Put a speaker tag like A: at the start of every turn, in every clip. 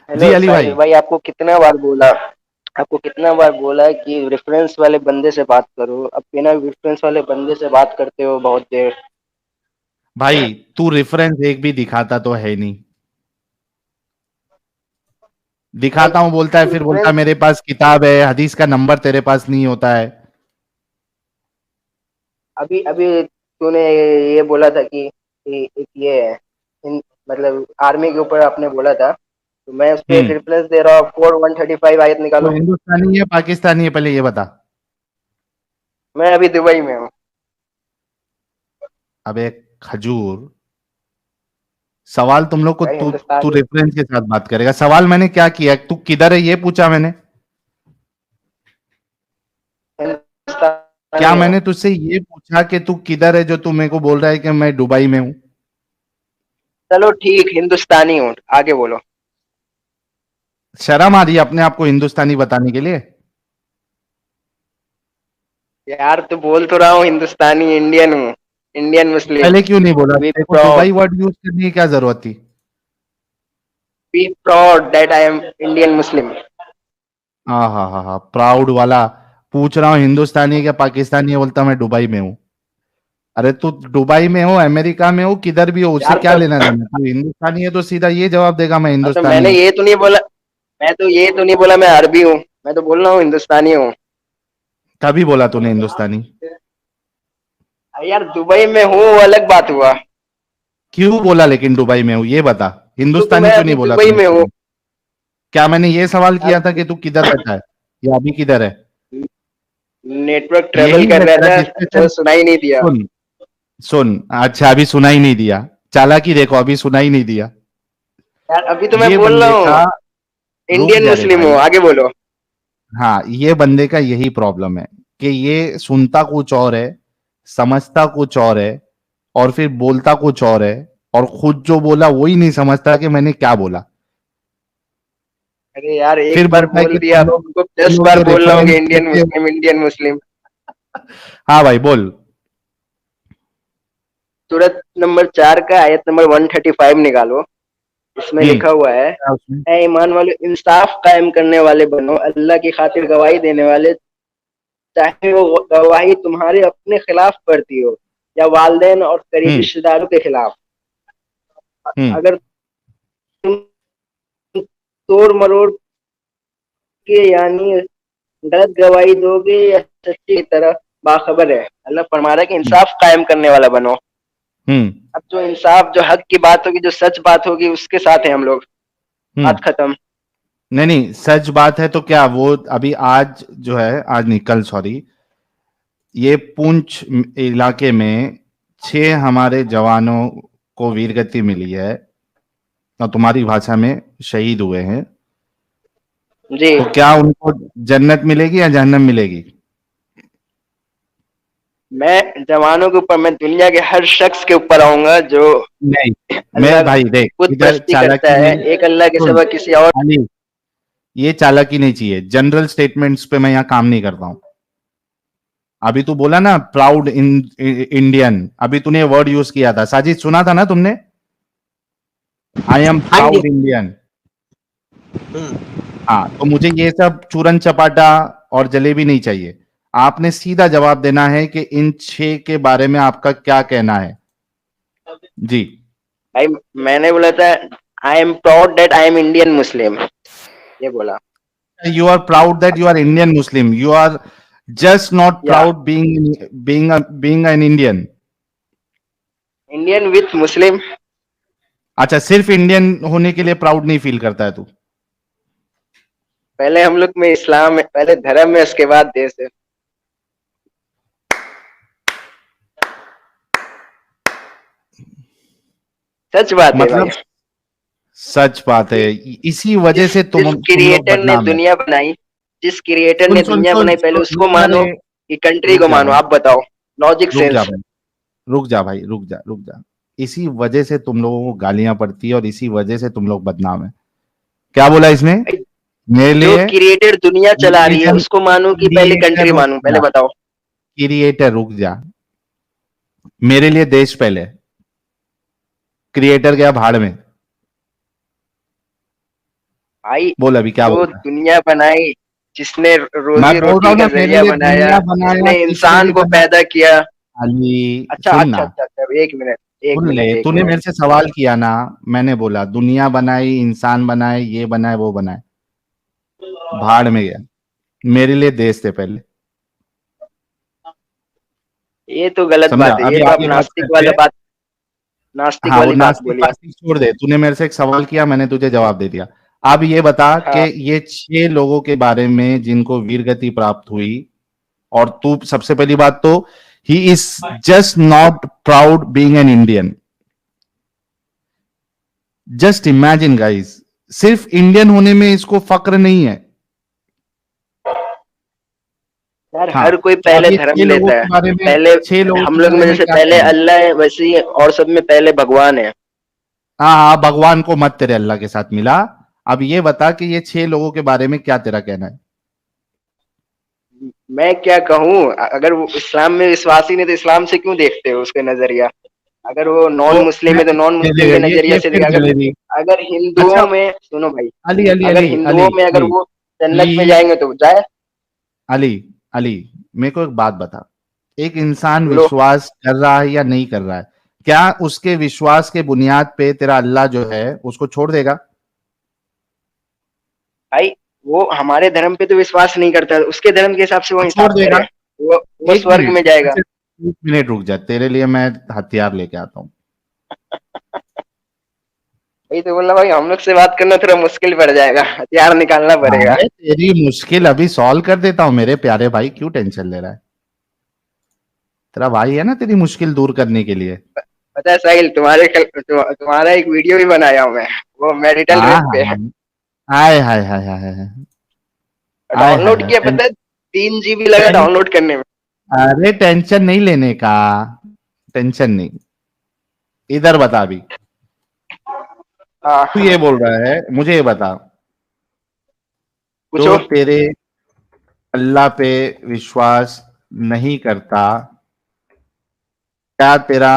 A: जी
B: hello
A: Ali
B: साहिल
A: भाई।
B: भाई, आपको कितना बार बोला कि रेफरेंस वाले बंदे से बात करो। अब बिना रेफरेंस वाले बंदे से बात करते हो बहुत देर।
A: भाई तू रेफरेंस एक भी दिखाता तो है नहीं।
B: भाई
A: दिखाता हूं बोलता है, फिर बोलता है
B: रेफरेंस
A: मेरे पास किताब है, हदीस का नंबर तेरे पास नहीं होता है।
B: अभी अभी तूने ये बोला था कि एक ये है मतलब आर्मी के ऊपर आपने बोला था, तो मैं उस पर एक
A: हम्म।
B: रेफरेंस दे रहा हूँ। कोड 135 आयत
A: तो
B: निकालो।
A: हिंदुस्तानी है पाकिस्तानी है, पहले ये बता।
B: मैं अभी दुबई में हूँ।
A: अबे खजूर, सवाल तुम लोग को
B: भाई
A: तू
B: हिंदुस्तानी
A: रेफरेंस के साथ बात करेगा। सवाल मैंने क्या किया, तू किधर है ये पूछा मैंने। क्या
B: हिंदुस्तानी हूँ।
A: मैंने तुझसे ये पूछा कि तू किधर है, जो तू मेरे को बोल रहा है कि मैं दुबई में हूं।
B: चलो ठीक, हिंदुस्तानी हूँ, आगे बोलो।
A: शर्म आ रही है अपने आप को हिंदुस्तानी बताने के लिए।
B: यार तो बोल तो रहा हूँ हिंदुस्तानी इंडियन हूँ, इंडियन मुस्लिम।
A: पहले क्यों नहीं बोला,
B: बी
A: तेरे को
B: प्राउड,
A: दुबई वर्ड यूज करने की क्या जरूरत थी।
B: Be proud that I am Indian मुस्लिम।
A: हाँ हाँ हाँ हाँ, प्राउड वाला। पूछ रहा हूँ हिंदुस्तानी है क्या पाकिस्तानी है, बोलता मैं दुबई में हूँ। अरे तू दुबई में हो, अमेरिका में हो, किधर भी हो, उससे
B: यार
A: क्या
B: तो
A: लेना देना। तू हिंदुस्तानी है तो सीधा ये जवाब देगा, मैं
B: हाँ, तो
A: हिंदुस्तानी
B: मैंने
A: हूँ।
B: ये तो नहीं बोला, मैं तो ये तो नहीं बोला मैं अरबी हूँ। मैं तो बोल रहा हूँ हिंदुस्तानी हूँ।
A: कभी बोला तूने हिंदुस्तानी।
B: अरे यार दुबई में हूँ वो अलग बात हुआ।
A: क्यों बोला लेकिन दुबई में हूँ ये बता।
B: क्योंकि
A: हिंदुस्तानी
B: मैं
A: क्यों
B: अभी
A: नहीं बोला
B: दुबई
A: तूने
B: में हूँ।
A: पहले? क्या मैंने ये सवाल
B: यार
A: किया था कि तू किधर रहता है, या अभी किधर है?
B: नेटवर्क ट्रेवल
A: यही
B: कर
A: है
B: रहा
A: तेरा
B: था,
A: डिस्कशन।
B: अच्छा सुनाई नहीं दिया।
A: सुन सुन, अच्छा अभी सुनाई नहीं दिया। चालाकी देखो, अभी सुनाई नहीं दिया।
B: यार अभी तो मैं
A: ये
B: बोल रहा
A: बंदे का,
B: हूँ
A: रुक
B: इंडियन
A: जा रे
B: मुस्लिम हूँ,
A: भाई।
B: आगे बोलो।
A: हाँ, ये बंदे का यही प्रॉब्लम है कि ये सुनता कुछ और है, समझता कुछ और है, और फिर बोलता कुछ और है, और खुद जो बोला वही नहीं समझता कि मैंने क्या बोला।
B: अरे यार
A: फिर
B: एक बार
A: बोलता है
B: बोल
A: कि
B: दिया
A: तुम
B: तो
A: लोग
B: उनको
A: तुम
B: 10
A: लोग
B: बार
A: जो
B: बोल रहा हूँ कि
A: रेफरेंस
B: इंडियन
A: देते हो।
B: मुस्लिम, इंडियन मुस्लिम।
A: हाँ भाई बोल।
B: सूरत नंबर 4 का आयत नंबर 135 निकालो। इसमें लिखा हुआ है,
A: क्या उसमें?
B: ऐ ईमान वाले इंसाफ कायम करने वाले बनो, अल्लाह की खातिर गवाही देने वाले, चाहे वो गवाही तुम्हारे अपने खिलाफ पड़ती हो या वालदेन और करीबी
A: हम्म।
B: रिश्तेदारों के खिलाफ।
A: हम्म।
B: अगर तुम तोड़ मरोड़ के यानी गलत गवाही दोगे या सच्ची की तरह बाखबर है, अल्लाह फरमा रहा है कि
A: हम्म।
B: इंसाफ कायम करने वाला बनो।
A: हम्म।
B: अब जो इंसाफ, जो हक की बात होगी, जो सच बात होगी, उसके साथ हैं हम लोग।
A: हम्म।
B: बात खत्म।
A: नहीं नहीं, सच बात है तो क्या वो अभी आज जो है, आज नहीं कल सॉरी, ये पुंछ इलाके में 6 हमारे जवानों को वीरगति मिली है, और तुम्हारी भाषा में शहीद हुए हैं।
B: जी।
A: तो क्या उनको जन्नत मिलेगी या जहन्नम मिलेगी?
B: मैं जवानों के ऊपर, मैं दुनिया के हर शख्स के ऊपर आऊंगा जो
A: नहीं, मैं
B: अल्लाह
A: भाई देख,
B: खुद
A: इधर
B: परस्ती करता
A: चालाकी
B: है,
A: नहीं।
B: एक अल्लाह के
A: सुन
B: सिवा किसी और।
A: अली, ये चालाकी नहीं चाहिए, जनरल स्टेटमेंट्स पे मैं यहाँ काम नहीं करता हूँ। अभी तू बोला ना प्राउड इन इंडियन, अभी तूने वर्ड यूज किया था, साजिद सुना था ना तुमने? आई एम
B: हाँ जी।
A: Proud Indian.
B: हम्म।
A: हाँ, तो मुझे ये सब चूरन चपाटा और जलेबी नहीं चाहिए। आपने सीधा जवाब देना है कि इन 6 के बारे में आपका क्या कहना है। जी।
B: भाई मैंने बोला था I am proud that I am Indian Muslim, ये बोला।
A: You are proud that you are Indian Muslim, you are just not
B: या
A: proud being an Indian.
B: Indian with Muslim.
A: अच्छा, सिर्फ इंडियन होने के लिए प्राउड नहीं फील करता है तू?
B: पहले हम लोग में इस्लाम है, पहले धर्म है, उसके बाद देश है। सच बात है भाई।
A: मतलब सच बात है, इसी वजह
B: जिस
A: से
B: जिस
A: तुम लोग
B: क्रिएटर ने
A: बदनाम है।
B: दुनिया बनाई, जिस क्रिएटर
A: सुन
B: ने
A: सुन
B: दुनिया
A: सुन
B: बनाई, पहले
A: सुन,
B: उसको
A: अरे
B: मानो कि कंट्री
A: रुक
B: को
A: जा
B: मानो।
A: भाई,
B: आप बताओ, लॉजिक
A: रुक जा
B: सेंस।
A: भाई, रुक जा भाई, रुक जा। इसी वजह से तुम लोगों को गालियां पड़ती है, और इसी वजह से तुम लोग बदनाम है। क्या बोला इसने मेरे
B: जो
A: लिए?
B: क्रिएटर दुनिया चला रही है
A: रिलीजन,
B: उसको मानो कि पहले
A: क्रिएटर
B: कंट्री
A: रुक
B: मानो, पहले
A: जा,
B: बताओ।
A: क्रिएटर रुक जा। मेरे लिए देश पहले, क्रिएटर गया भाड़ में।
B: भाई
A: बोल अभी क्या
B: जो
A: बोल रहा है।
B: दुनिया बनाई, जिसने
A: मैं
B: रोजी
A: बोल रहा
B: रोटी
A: हूँ
B: का
A: ना, मेरे
B: जरिया
A: लिए
B: बनाया,
A: दुनिया बनाया,
B: जिसने
A: किसके
B: इंसान
A: लिए
B: को
A: बना।
B: पैदा किया।
A: अली
B: अच्छा
A: सुन
B: अच्छा
A: ना,
B: अच्छा अच्छा, एक मिनट एक
A: सुन ले,
B: मिनट एक
A: तूने
B: मिनट।
A: मेरे से सवाल किया ना, मैंने बोला दुनिया बनाई, इंसान बनाए, ये बनाए वो बनाए, भाड़ में गया। मेरे लिए देश थे पहले।
B: ये तो गलत
A: समझा?
B: बात है, ये
A: अभी
B: तो आप
A: आगे बात
B: नास्तिक
A: करते
B: वाला
A: हैं।
B: बात, नास्तिक
A: हाँ, वो
B: वाली बात
A: नास्तिक
B: बोली आप।
A: वास्तिक छोड़ दे, तूने मेरे से एक सवाल किया, मैंने तुझे जवाब दे दिया। अब ये बता कि
B: हाँ
A: ये 6 लोगों के बारे में जिनको वीर गति प्राप्त हुई, और तू सबसे पहली बात तो, he is just not proud being an Indian. Just imagine guys, सिर्फ इंडियन होने में इसको फक्र नहीं है।
B: यार,
A: हाँ,
B: हर कोई
A: तो अब
B: पहले
A: ये
B: धर्म
A: 6 लोगों
B: लेता है।
A: के बारे में,
B: पहले
A: 6 लोगों
B: हम
A: के
B: लोग
A: बारे
B: में
A: में
B: जैसे
A: क्या
B: पहले
A: कहना है?
B: अल्लाह है, वैसे ही और सब में पहले भगवान है।
A: हाँ हाँ, भगवान को मत तेरे अल्लाह के साथ मिला। अब ये बता कि ये 6 लोगों के बारे में क्या तेरा कहना है?
B: मैं क्या कहूँ, अगर वो इस्लाम में विश्वासी नहीं तो इस्लाम से क्यों देखते हो उसके नजरिया? अगर वो
A: तो
B: नॉन मुस्लिम है तो नॉन
A: ये
B: मुस्लिम
A: देखो,
B: के नजरिया
A: ये
B: से
A: फिर
B: देखे। अगर
A: जलेबी।
B: अगर
A: अच्छा,
B: हिंदुओं में, सुनो भाई,
A: अली अली
B: अगर
A: अली अली
B: हिंदुओं में अगर
A: अली
B: वो जन्नत में
A: अली
B: जाएंगे तो जाए।
A: अली अली, मेरे को एक बात बता, एक इंसान
B: बोलो
A: विश्वास कर रहा है या नहीं कर रहा है, क्या उसके विश्वास के बुनियाद पे तेरा अल्लाह जो है उसको छोड़ देगा?
B: भाई, वो हमारे धर्म पे तो विश्वास नहीं करता, उसके धर्म के हिसाब से वो
A: तो छोड़
B: हिसाब
A: देगा।
B: करे। वो
A: एक
B: स्वर्ग
A: मिनट
B: में जाएगा।
A: अच्छा, 1 मिनट रुक जा, तेरे लिए मैं हथियार लेके आता हूँ।
B: वही तो बोला भाई, हम लोग से बात करना थोड़ा मुश्किल पड़ जाएगा, हथियार निकालना पड़ेगा।
A: अरे तेरी मुश्किल अभी सॉल्व कर देता हूँ मेरे प्यारे भाई, क्यों टेंशन ले रहा है? तेरा भाई है ना तेरी मुश्किल दूर करने के लिए।
B: पता है साहिल, तुम्हारा एक वीडियो भी बनाया हूँ मैं, वो मैरिटल
A: हाँ
B: रेप पे।
A: हाँ, हाय हाय हाय हाय हाय हाय हाय हाय
B: डाउनलोड
A: हाय,
B: किया, पता है 3 GB लगा
A: टें-
B: डाउनलोड करने में।
A: अरे टेंशन नहीं लेने का, टेंशन नहीं। इधर बता अभी,
B: हाँ
A: तू ये बोल रहा है, मुझे ये बता, जो
B: पूछो।
A: तेरे अल्लाह पे विश्वास नहीं करता, क्या तेरा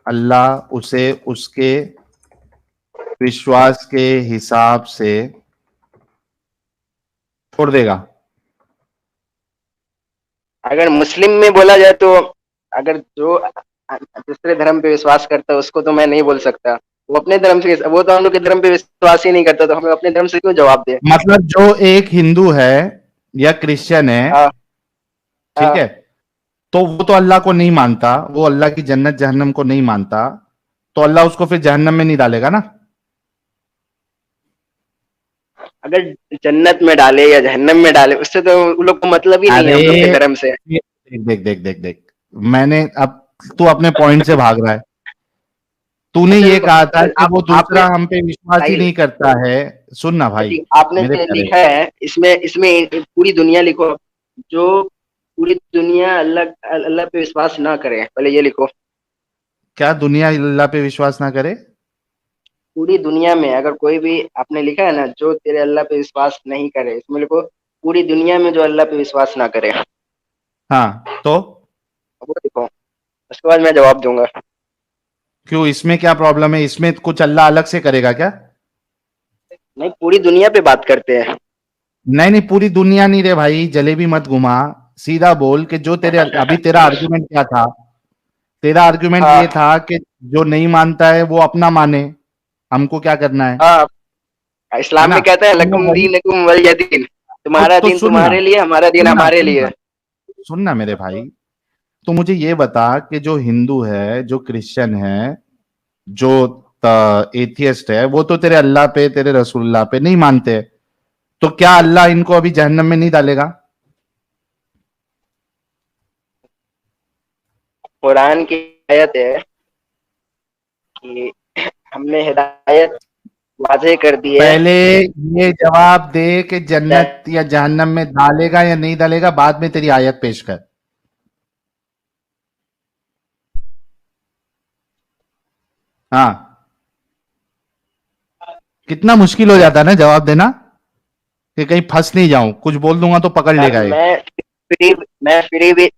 A: अल्लाह उसे उसके विश्वास के हिसाब से छोड़ देगा?
B: अगर मुस्लिम में बोला जाए तो, अगर जो दूसरे धर्म पे विश्वास करता है उसको तो मैं नहीं बोल सकता। वो अपने धर्म से, वो तो हम लोग के धर्म पे विश्वास ही नहीं करता, तो हमें अपने धर्म से क्यों जवाब दे।
A: मतलब जो एक हिंदू है या क्रिश्चियन है,
B: हाँ
A: ठीक है,
B: हाँ।
A: तो वो तो अल्लाह को नहीं मानता, वो अल्लाह की जन्नत जहन्नम को नहीं मानता, तो अल्लाह उसको फिर जहन्नम में नहीं डालेगा ना?
B: अगर जन्नत में डाले या जहन्नम में डाले, उससे तो उन लोग को मतलब ही नहीं है
A: अरे
B: हम लोग के धर्म से।
A: देख देख देख देख देख, मैंने अब, तू अपने पॉइंट से भाग रहा है। तूने
B: अच्छा
A: ये
B: रुको,
A: कहा था कि
B: आप
A: वो
B: आपने,
A: दूसरा हम पे विश्वास ही
B: साहिल,
A: नहीं करता है। सुन ना भाई,
B: ठीक, आपने
A: मेरे
B: जो
A: प्यारे,
B: लिखा है इसमें इसमें पूरी दुनिया लिखो। जो पूरी दुनिया अल्लाह अल्लाह पे विश्वास ना करे, पहले ये लिखो।
A: क्या दुनिया अल्लाह पे विश्वास ना करे?
B: पूरी दुनिया में अगर कोई भी, आपने लिखा है ना, जो तेरे अल्लाह पे विश्वास नहीं करे, इसमें लिखो पूरी दुनिया में जो अल्लाह पे विश्वास ना करे,
A: हाँ तो
B: वो लिखो। उसके बाद मैं जवाब दूंगा।
A: क्यों, इसमें क्या प्रॉब्लम है? इसमें कुछ अल्लाह अलग से करेगा क्या?
B: नहीं, पूरी दुनिया पे बात करते हैं।
A: नहीं नहीं, पूरी दुनिया नहीं रे भाई, जलेबी मत घुमा, सीधा बोल कि जो तेरे, अभी तेरा आर्गुमेंट क्या था? तेरा आर्गुमेंट ये
B: हाँ
A: था कि जो नहीं मानता है वो अपना माने, हमको क्या करना
B: हाँ,
A: है
B: इस्लाम
A: ना?
B: में कहता है
A: तो मैं
B: लकुम
A: वही,
B: दीनुकुम वलिय दीन, तुम्हारा
A: तो
B: दिन
A: सुन ना,
B: तुम्हारे लिए, हमारा दिन
A: सुन ना,
B: हमारे
A: सुन
B: लिए।
A: ना, सुन ना मेरे भाई, तो मुझे ये बता कि जो हिंदू है, जो क्रिश्चियन है, जो एथियस्ट है, वो तो तेरे अल्लाह पे, तेरे रसूलुल्लाह पे नहीं मानते, तो क्या अल्लाह इनको अभी जहन्नम में नहीं डालेगा?
B: कुरान की आयत है कि हमने हिदायत वाज़ेह कर दी है।
A: पहले ये जवाब दे कि जन्नत या जहन्नम में डालेगा या नहीं डालेगा, बाद में तेरी आयत पेश कर। हाँ, कितना मुश्किल हो जाता है ना जवाब देना, कि कहीं फंस नहीं जाऊं, कुछ बोल दूंगा तो पकड़
B: यार
A: लेगा ये।
B: फ्री मैं फ्री विल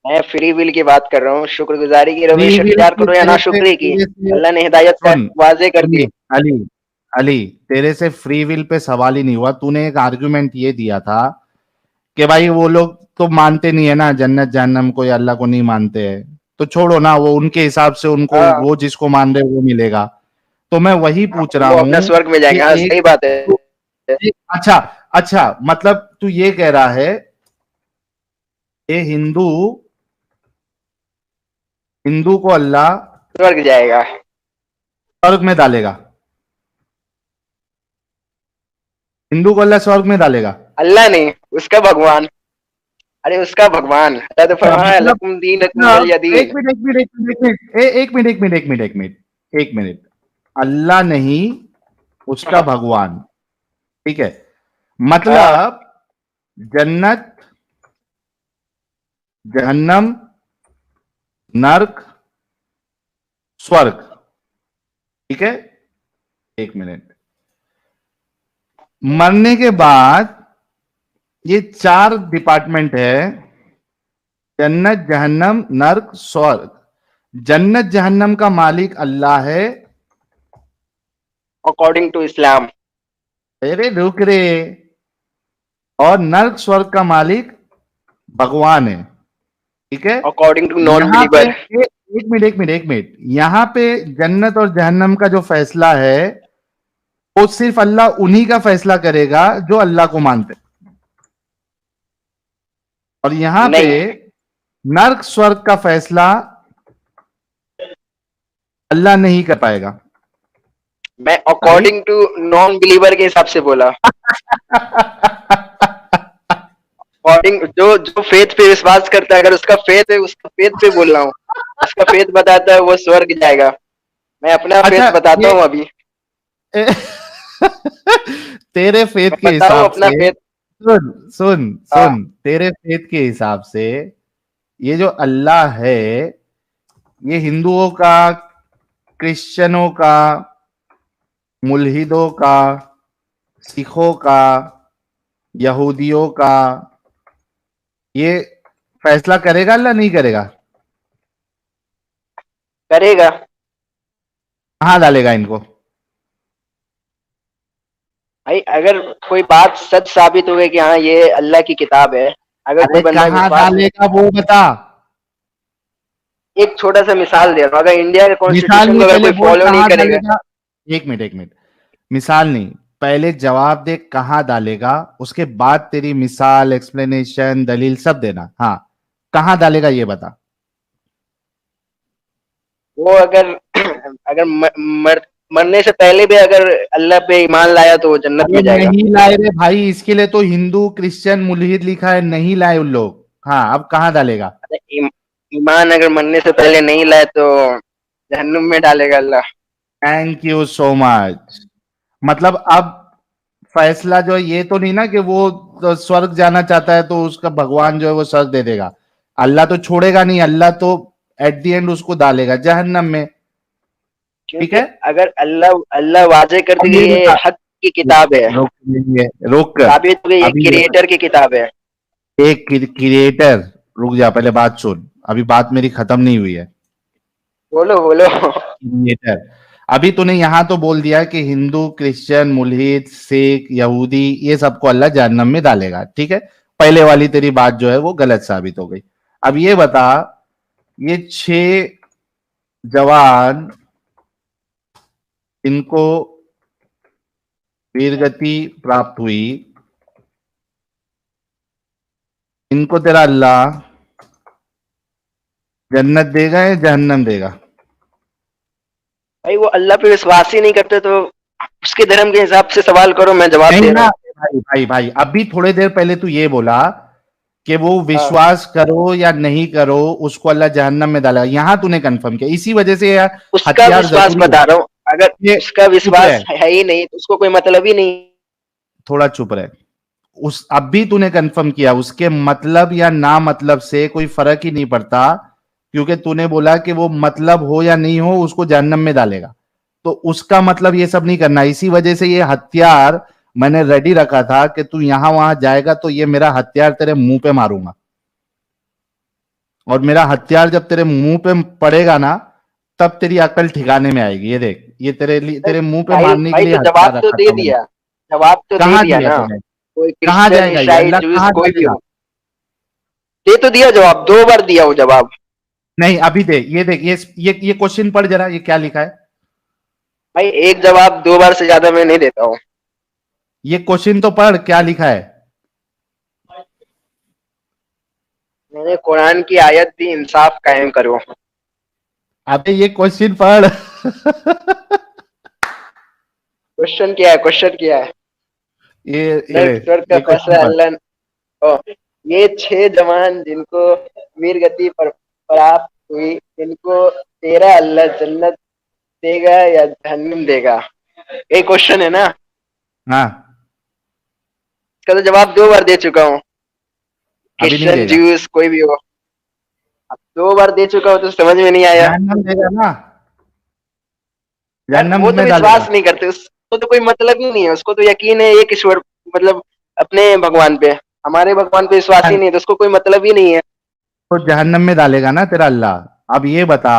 B: मैं फ्री विल की बात कर रहा हूँ, शुक्रगुजारी की
A: फ्री
B: रविश
A: विल
B: अख्तियार
A: की
B: करो या
A: तेरे से
B: नाशुक्री की।
A: तेरे से
B: अल्लाह ने हिदायत का
A: सुन,
B: वाज़ेह कर दी।
A: अली अली अली, तेरे से फ्री विल पे सवाल ही नहीं हुआ। तूने एक आर्गुमेंट ये दिया था कि भाई वो लोग तो मानते नहीं है ना जन्नत जहन्नम को, या अल्लाह को नहीं मानते हैं, तो छोड़ो ना, वो उनके हिसाब से उनको
B: हाँ,
A: वो जिसको मान रहे वो मिलेगा। तो मैं वही पूछ रहा
B: वो अपना
A: हूं
B: स्वर्ग में
A: कि
B: जाएंगे। हाँ,
A: एक,
B: सही बात है।
A: अच्छा, अच्छा, मतलब तू ये कह रहा है ये हिंदू हिंदू को अल्लाह
B: स्वर्ग जाएगा।
A: स्वर्ग में डालेगा, हिंदू को अल्लाह स्वर्ग में डालेगा।
B: अल्लाह नहीं, उसका भगवान। अरे उसका भगवान, अल्लाह तो
A: अच्छा,
B: फरमाया
A: मतलब
B: लकुम दीनकुम
A: मतलब
B: वलिय
A: एक
B: दीन।
A: मिनट, एक मिनट, एक मिनट, एक मिनट, एक मिनट, एक मिनट, एक मिनट, एक मिनट। अल्लाह नहीं, उसका
B: हाँ,
A: भगवान, ठीक है।
B: हाँ,
A: मतलब जन्नत, जहन्नम, नर्क, स्वर्ग, ठीक है। एक मिनट, मरने के बाद ये 4 डिपार्टमेंट है, जन्नत, जहन्नम, नर्क, स्वर्ग। जन्नत जहन्नम का मालिक अल्लाह है।
B: According to Islam.
A: अरे रुक रे। और नर्क स्वर्ग का मालिक भगवान है, ठीक है।
B: अकॉर्डिंग टू नॉन
A: यहां पे
B: बिलीवर।
A: एक मिनट, एक मिनट, एक मिनट, यहां पे जन्नत और जहन्नम का जो फैसला है वो सिर्फ अल्लाह उन्हीं का फैसला करेगा जो अल्लाह को मानते हैं। और यहां पे
B: नहीं,
A: नर्क स्वर्ग का फैसला अल्लाह नहीं कर पाएगा।
B: मैं
A: Ali,
B: according to non believer के हिसाब से बोला। अकॉर्डिंग जो जो फेथ पे विश्वास करता है, अगर उसका फेथ है, उसका फेथ पे बोल रहा हूँ। उसका फेथ बताता है वो स्वर्ग जाएगा। मैं अपना
A: अच्छा,
B: फेथ बताता
A: ये
B: हूँ अभी।
A: तेरे फेथ
B: मैं
A: के
B: बताऊं
A: हिसाब
B: अपना
A: से,
B: फेथ।
A: सुन सुन
B: हाँ,
A: सुन, तेरे फेथ के हिसाब से ये जो अल्लाह है ये हिंदुओं का, क्रिश्चियनों का, मुल्हिदों का, सिखों का, यहूदियों का, ये फैसला करेगा अल्लाह नहीं करेगा?
B: करेगा।
A: कहां डालेगा इनको?
B: भाई अगर कोई बात सच साबित हो गई कि हाँ ये अल्लाह की किताब है, अगर कोई
A: अरे
B: बंदा
A: कहां
B: विश्वास नहीं।
A: डालेगा वो बता।
B: एक छोटा सा मिसाल दे रहा हूँ, अगर इंडिया के
A: मिसाल
B: कॉन्स्टिट्यूशन को
A: नहीं,
B: अगर
A: पहले
B: कोई
A: बोल
B: फॉलो नहीं
A: कहां
B: करेगा।
A: डालेगा। एक मिनट, एक मिनट, मिसाल नहीं, पहले जवाब दे कहां डालेगा, उसके बाद तेरी मिसाल, एक्सप्लेनेशन, दलील सब देना। हाँ, कहां डालेगा ये बता।
B: वो अगर अगर मरने से पहले भी अगर अल्लाह पे ईमान लाया तो वो जन्नत
A: अरे
B: में जाएगा।
A: नहीं लाए रे भाई, इसके लिए तो हिंदू, क्रिश्चियन, मुल्हिद लिखा है, नहीं लाए उन लोग। हाँ, अब कहां डालेगा?
B: ईमान अगर मरने से पहले नहीं लाए तो जहन्नुम में डालेगा Allah.
A: Thank you so much. मतलब अब फैसला जो है ये तो नहीं ना कि वो तो स्वर्ग जाना चाहता है तो उसका भगवान जो है वो स्वर्ग दे देगा। अल्लाह तो छोड़ेगा नहीं, अल्लाह तो एट द एंड उसको डालेगा जहन्नम में, ठीक
B: क्योंकि
A: है।
B: अगर अल्लाह अल्लाह वाजे कर
A: अब
B: दी कि
A: ये
B: ये
A: बता,
B: हक की किताब है,
A: रोक लेंगे, रोक कर,
B: साबित हो गई ये
A: अभी ये बता,
B: क्रिएटर की किताब है।
A: एक क्रिएटर, रुक जा पहले बात सुन, अभी बात मेरी खत्म नहीं हुई है।
B: बोलो बोलो।
A: क्रिएटर, अभी तूने यहां तो बोल दिया कि हिंदू, क्रिश्चियन, मुल्हिद, सिख, यहूदी ये सबको अल्लाह जहन्नम में डालेगा, ठीक है। पहले वाली तेरी बात जो है वो गलत साबित हो गई। अब ये बता, ये 6 जवान इनको वीरगति प्राप्त हुई, इनको तेरा अल्लाह जन्नत देगा या जहन्नम देगा?
B: भाई वो अल्लाह पे विश्वास ही नहीं करते तो उसके धर्म के हिसाब से सवाल करो, मैं जवाब
A: नहीं
B: दे रहा
A: ना
B: हूँ।
A: भाई, भाई, भाई, अभी थोड़ी देर पहले तू ये बोला कि वो
B: हाँ,
A: विश्वास करो या नहीं करो उसको अल्लाह जहन्नम में डालेगा, यहां तूने कंफर्म किया, इसी वजह से यार
B: उसका
A: हथियार
B: विश्वास
A: जरूरी है।
B: बता रहा हूँ। अगर
A: ये
B: उसका
A: चुप
B: विश्वास
A: रहे,
B: है ही नहीं तो उसको कोई मतलब ही नहीं।
A: थोड़ा चुप रहे। उस अब भी तूने कंफर्म किया, उसके मतलब या ना मतलब से कोई फर्क ही नहीं पड़ता, क्योंकि तूने बोला कि वो मतलब हो या नहीं हो उसको जहन्नम में डालेगा। तो उसका मतलब ये सब नहीं करना, इसी वजह से ये हथियार मैंने रेडी रखा था कि तू यहां वहां जाएगा तो ये मेरा हथियार तेरे मुंह पे मारूंगा, और मेरा हथियार जब तेरे मुंह पे पड़ेगा ना तब तेरी अकल ठिकाने में आएगी, ये देख। ये तेरे लिए, तेरे मुंह पे
B: भाई
A: मारने के
B: भाई
A: लिए
B: तो
A: हथियार
B: जवाब तो
A: रखा
B: दे
A: था मैंने।
B: दिया, जवाब तो दे
A: कहाँ
B: दिया
A: दिया
B: ना।
A: तूने?
B: कोई
A: कहाँ
B: क्रिश्चियन
A: जाएगा ये?
B: ईसाई
A: अल्लाह
B: जूस
A: कहाँ
B: कोई भी
A: डालेगा?
B: हो, दे तो दिया जवाब, 2 बार दिया वो जवाब।
A: नहीं अभी दे, ये देख, ये क्वेश्चन पढ़ जरा, ये क्या लिखा है?
B: भाई एक जवाब 2 बार से ज्यादा मैं नहीं देता हूँ।
A: ये क्वेश्चन तो पढ़, क्या लिखा है?
B: मैंने कुरान की आयत दी, इंसाफ कायम करो।
A: अबे ये क्वेश्चन पढ़।
B: क्वेश्चन क्या है, क्वेश्चन क्या है?
A: ये
B: नर्क स्वर्ग का
A: ये क्वेश्चन
B: फैसला
A: पढ़।
B: अल्लाह। ओ, ये 6 जवान जिनको वीर गति पर प्राप्त हुई, इनको तेरा अल्लाह जन्नत देगा या जहन्नुम देगा? ये क्वेश्चन है ना?
A: हाँ,
B: इसका तो जवाब 2 बार दे चुका हूँ।
A: अभी नहीं
B: क्रिश्चियन
A: देगा।
B: ज्यूस कोई भी हो, अब 2 बार दे चुका हूँ तो समझ में नहीं आया।
A: जहन्नम देगा ना?
B: यार
A: जहन्नम
B: वो तो
A: में डालेगा।
B: विश्वास नहीं करते, उसको तो कोई मतलब ही नहीं है, उसको तो यकीन है एक ईश्वर, मतलब अपने भगवान पे। हमारे भगवान पे विश्वास ही नहीं है तो उसको कोई मतलब ही नहीं है।
A: तो जहन्नम में डालेगा ना तेरा अल्लाह। अब ये बता,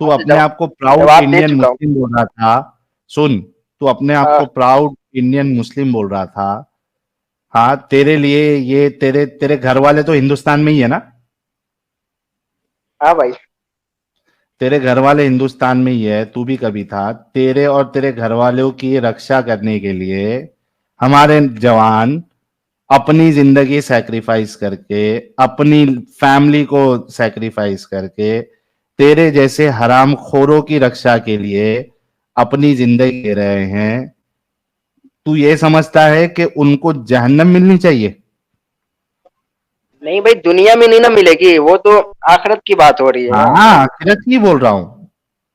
A: तू
B: हाँ, तो
A: अपने आप को प्राउड
B: जवाब दे
A: इंडियन
B: चुका हूँ।
A: मुस्लिम बोल रहा था। सुन, तू अपने आप को
B: हाँ
A: प्राउड इंडियन मुस्लिम बोल रहा था। हाँ, तेरे लिए ये, तेरे तेरे घर वाले तो हिंदुस्तान में ही है ना?
B: हाँ भाई।
A: तेरे घर वाले हिंदुस्तान में ही है, तू भी कभी था। तेरे और तेरे घर वालों की रक्षा करने के लिए हमारे जवान अपनी जिंदगी सैक्रिफाइस करके, अपनी फैमिली को सैक्रिफाइस करके, तेरे जैसे हरामखोरों की रक्षा के लिए अपनी जिंदगी दे रहे हैं। तू ये समझता है कि उनको जहन्नम मिलनी चाहिए?
B: नहीं भाई, दुनिया में नहीं ना मिलेगी, वो तो आखिरत की बात हो रही है ना।
A: हाँ, आखिरत की बोल रहा हूं।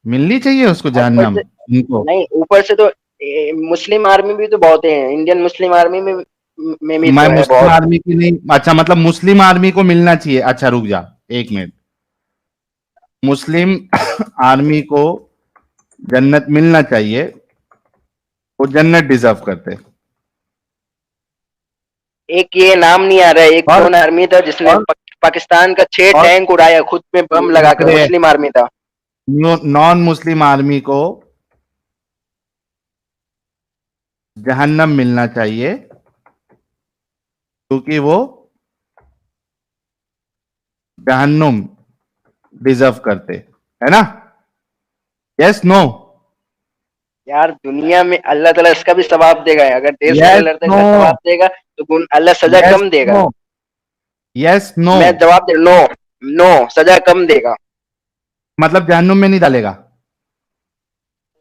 A: मिलनी चाहिए उसको
B: और ऊपर
A: जहन्नम,
B: से,
A: उनको।
B: नहीं ऊपर से तो मुस्लिम आर्मी भी तो बहुत है, इंडियन मुस्लिम आर्मी में भी
A: मैं
B: तो है
A: मुस्लिम
B: बहुत।
A: आर्मी की नहीं, अच्छा मतलब मुस्लिम आर्मी को मिलना चाहिए। अच्छा रुक जा, 1 मिनट। मुस्लिम आर्मी को जन्नत मिलना चाहिए, वो जन्नत डिजर्व करते।
B: एक ये नाम नहीं आ रहा है, एक
A: और
B: कौन आर्मी था जिसने
A: और
B: पाकिस्तान का 6 टैंक उड़ाया खुद में बम लगाकर,
A: रुक रे,
B: मुस्लिम आर्मी था।
A: नॉन मुस्लिम आर्मी को जहन्नम मिलना चाहिए, क्योंकि वो जहन्नुम डिजर्व करते, है ना? Yes, no?
B: यार दुनिया में अल्लाह ताला इसका भी सवाब देगा, अगर देश के लिए
A: यस,
B: लड़ता है
A: नो?
B: इसका सवाब देगा, तो अल्लाह सजा
A: यस,
B: कम देगा।
A: नो? Yes, no?
B: मैं जवाब दे, नो। नो, सजा कम देगा।
A: मतलब जहन्नुम में नहीं डालेगा?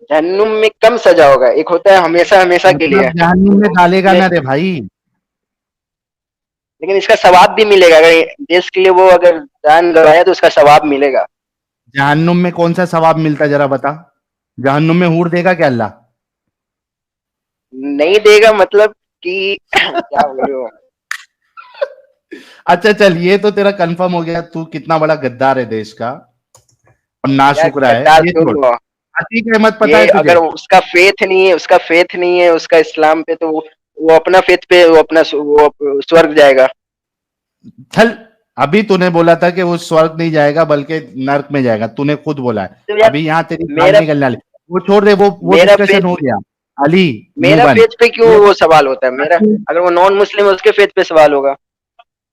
B: जहन्नुम में कम सजा होगा, एक होता है हमेशा हमेशा के लिए।
A: मतलब जहन्नुम में डालेगा
B: इसमें,
A: ना रे भाई?
B: लेकिन इसका सवाब भी मिलेगा, अगर देश के लिए वो अगर जान गवाया तो उसका सवाब मिलेगा।
A: जहन्नुम में कौन सा सवाब मिलता है जरा बता? जहन्नुम में हूर देगा क्या अल्लाह?
B: नहीं देगा मतलब कि क्या बोल रहे हो?
A: अच्छा चल, ये तो तेरा कंफर्म हो गया, तू कितना बड़ा गद्दार है देश का और
B: यार
A: नाशुक्रा है।
B: गद्दार
A: ये
B: थोड़ी
A: छोड़,
B: हुआ।
A: अतीक अहमद पता
B: ये
A: है तुझे?
B: अगर उसका फेथ नहीं है, उसका फेथ नहीं है उसका इस्लाम पे, तो वो अपना फेथ पे वो अपना वो स्वर्ग जाएगा।
A: चल, अभी तूने बोला था कि वो स्वर्ग नहीं जाएगा बल्कि नर्क में जाएगा, तूने खुद बोला है।
B: तो यार
A: अभी यहाँ तेरी गाल
B: मेरा
A: निकलने वाली। वो छोड़ दे, वो
B: मेरा
A: डिस्कशन
B: फेथ
A: हो गया। अली, मुंह
B: मेरा
A: बंद।
B: फेथ पे क्यों
A: ये
B: वो सवाल होता है मेरा?
A: अभी-
B: अगर वो नॉन मुस्लिम है उसके फेथ पे सवाल होगा।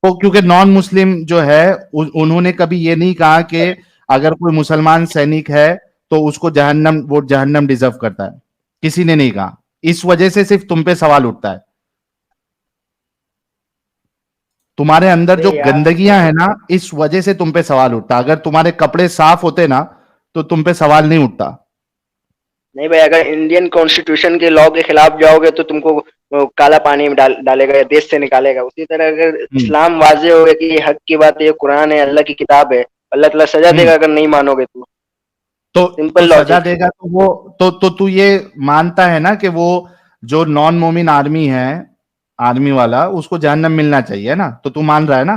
A: वो क्योंकि नॉन मुस्लिम जो है, उन्होंने कभी ये नहीं कहा कि अगर कोई मुसलमान सैनिक है तो उसको जहन्नम, वो जहन्नम डिजर्व करता है। किसी ने नहीं कहा। इस वजह से सिर्फ तुम पे सवाल उठता है। तुम्हारे अंदर
B: अरे
A: जो
B: यार,
A: गंदगियां है ना, इस वजह से तुम पे सवाल उठता। अगर तुम्हारे कपड़े साफ होते ना, तो तुम पे सवाल नहीं उठता।
B: नहीं भाई, अगर इंडियन कॉन्स्टिट्यूशन के लॉ के खिलाफ जाओगे तो तुमको वो काला पानी में डालेगा या देश से निकालेगा। उसी तरह अगर
A: हम्म।
B: इस्लाम वाजे होगा कि ये हक की बात है, ये कुरान है, अल्लाह की किताब है, अल्लाह ताला सजा
A: हम्म।
B: देगा अगर नहीं मानोगे तो।
A: तो
B: सिंपल
A: सजा
B: लॉजिक।
A: देगा तो वो, तो तू ये मानता है ना कि वो जो नॉन मोमिन आर्मी है, आर्मी वाला, उसको जहन्नम मिलना चाहिए ना? तो तू मान रहा है ना?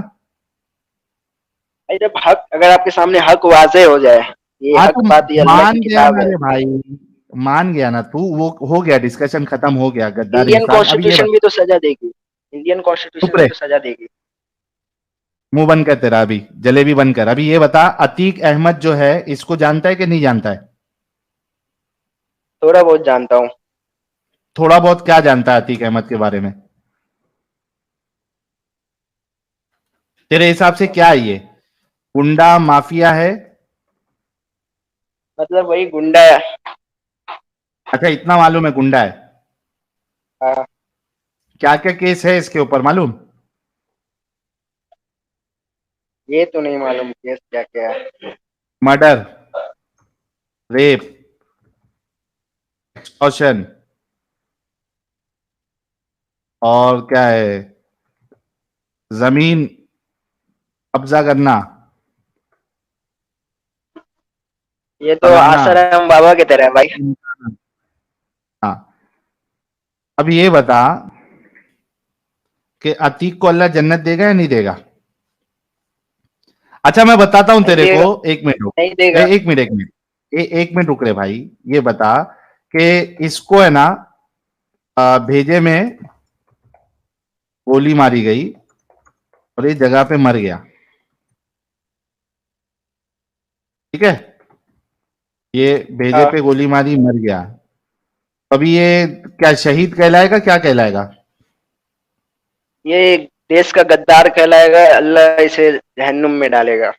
B: जब हक, अगर आपके सामने हक वाजे हो जाए, ये
A: हाँ,
B: हक
A: तो
B: बात, ये अल्लाह की
A: मान गया
B: किताब
A: ना
B: है।
A: रे भाई। मान गया ना तू, वो हो गया, डिस्कशन खत्म हो गया, गद्दार
B: इंडियन
A: इंसान। अब ये
B: कॉन्स्टिट्यूशन
A: बता,
B: भी तो सजा देगी, इंडियन
A: चुप
B: कॉन्स्टिट्यूशन भी
A: रहे,
B: तो सजा देगी।
A: मुंह बंद कर तेरा, अभी जलेबी बंद कर। अभी ये बता, अतीक अहमद जो है, इसको जानता है कि नहीं जानता है?
B: थोड़ा बहुत जानता हूँ।
A: थोड़ा बहुत क्या जानता है अतीक अहमद के बारे में? तेरे हिसाब से क्या है ये? गुंडा माफिया है?
B: मतलब वही गुंडा है।
A: अच्छा, इतना मालूम है गुंडा है।
B: हाँ,
A: क्या क्या केस है इसके ऊपर मालूम?
B: ये तो नहीं मालूम केस क्या क्या है।
A: मर्डर, रेप, एक्सटॉर्शन, और क्या है, जमीन कब्जा करना,
B: ये तो
A: फलाना।
B: आसाराम बाबा की तरह है भाई।
A: हाँ, अब ये बता कि अतीक को अल्लाह जन्नत देगा या नहीं देगा? अच्छा, मैं बताता हूं
B: नहीं
A: तेरे को।
B: देगा।
A: एक मिनट रुक।
B: नहीं देगा।
A: एक मिनट, एक मिनट, एक मिनट रुक रे भाई। ये बता कि इसको है ना, भेजे में गोली मारी गई और इस जगह पे मर गया, ठीक है? ये भेजे
B: हाँ,
A: पे गोली मारी, मर गया। अभी ये क्या शहीद कहलाएगा, क्या कहलाएगा?
B: ये देश का गद्दार कहलाएगा, अल्लाह इसे जहन्नुम में डालेगा।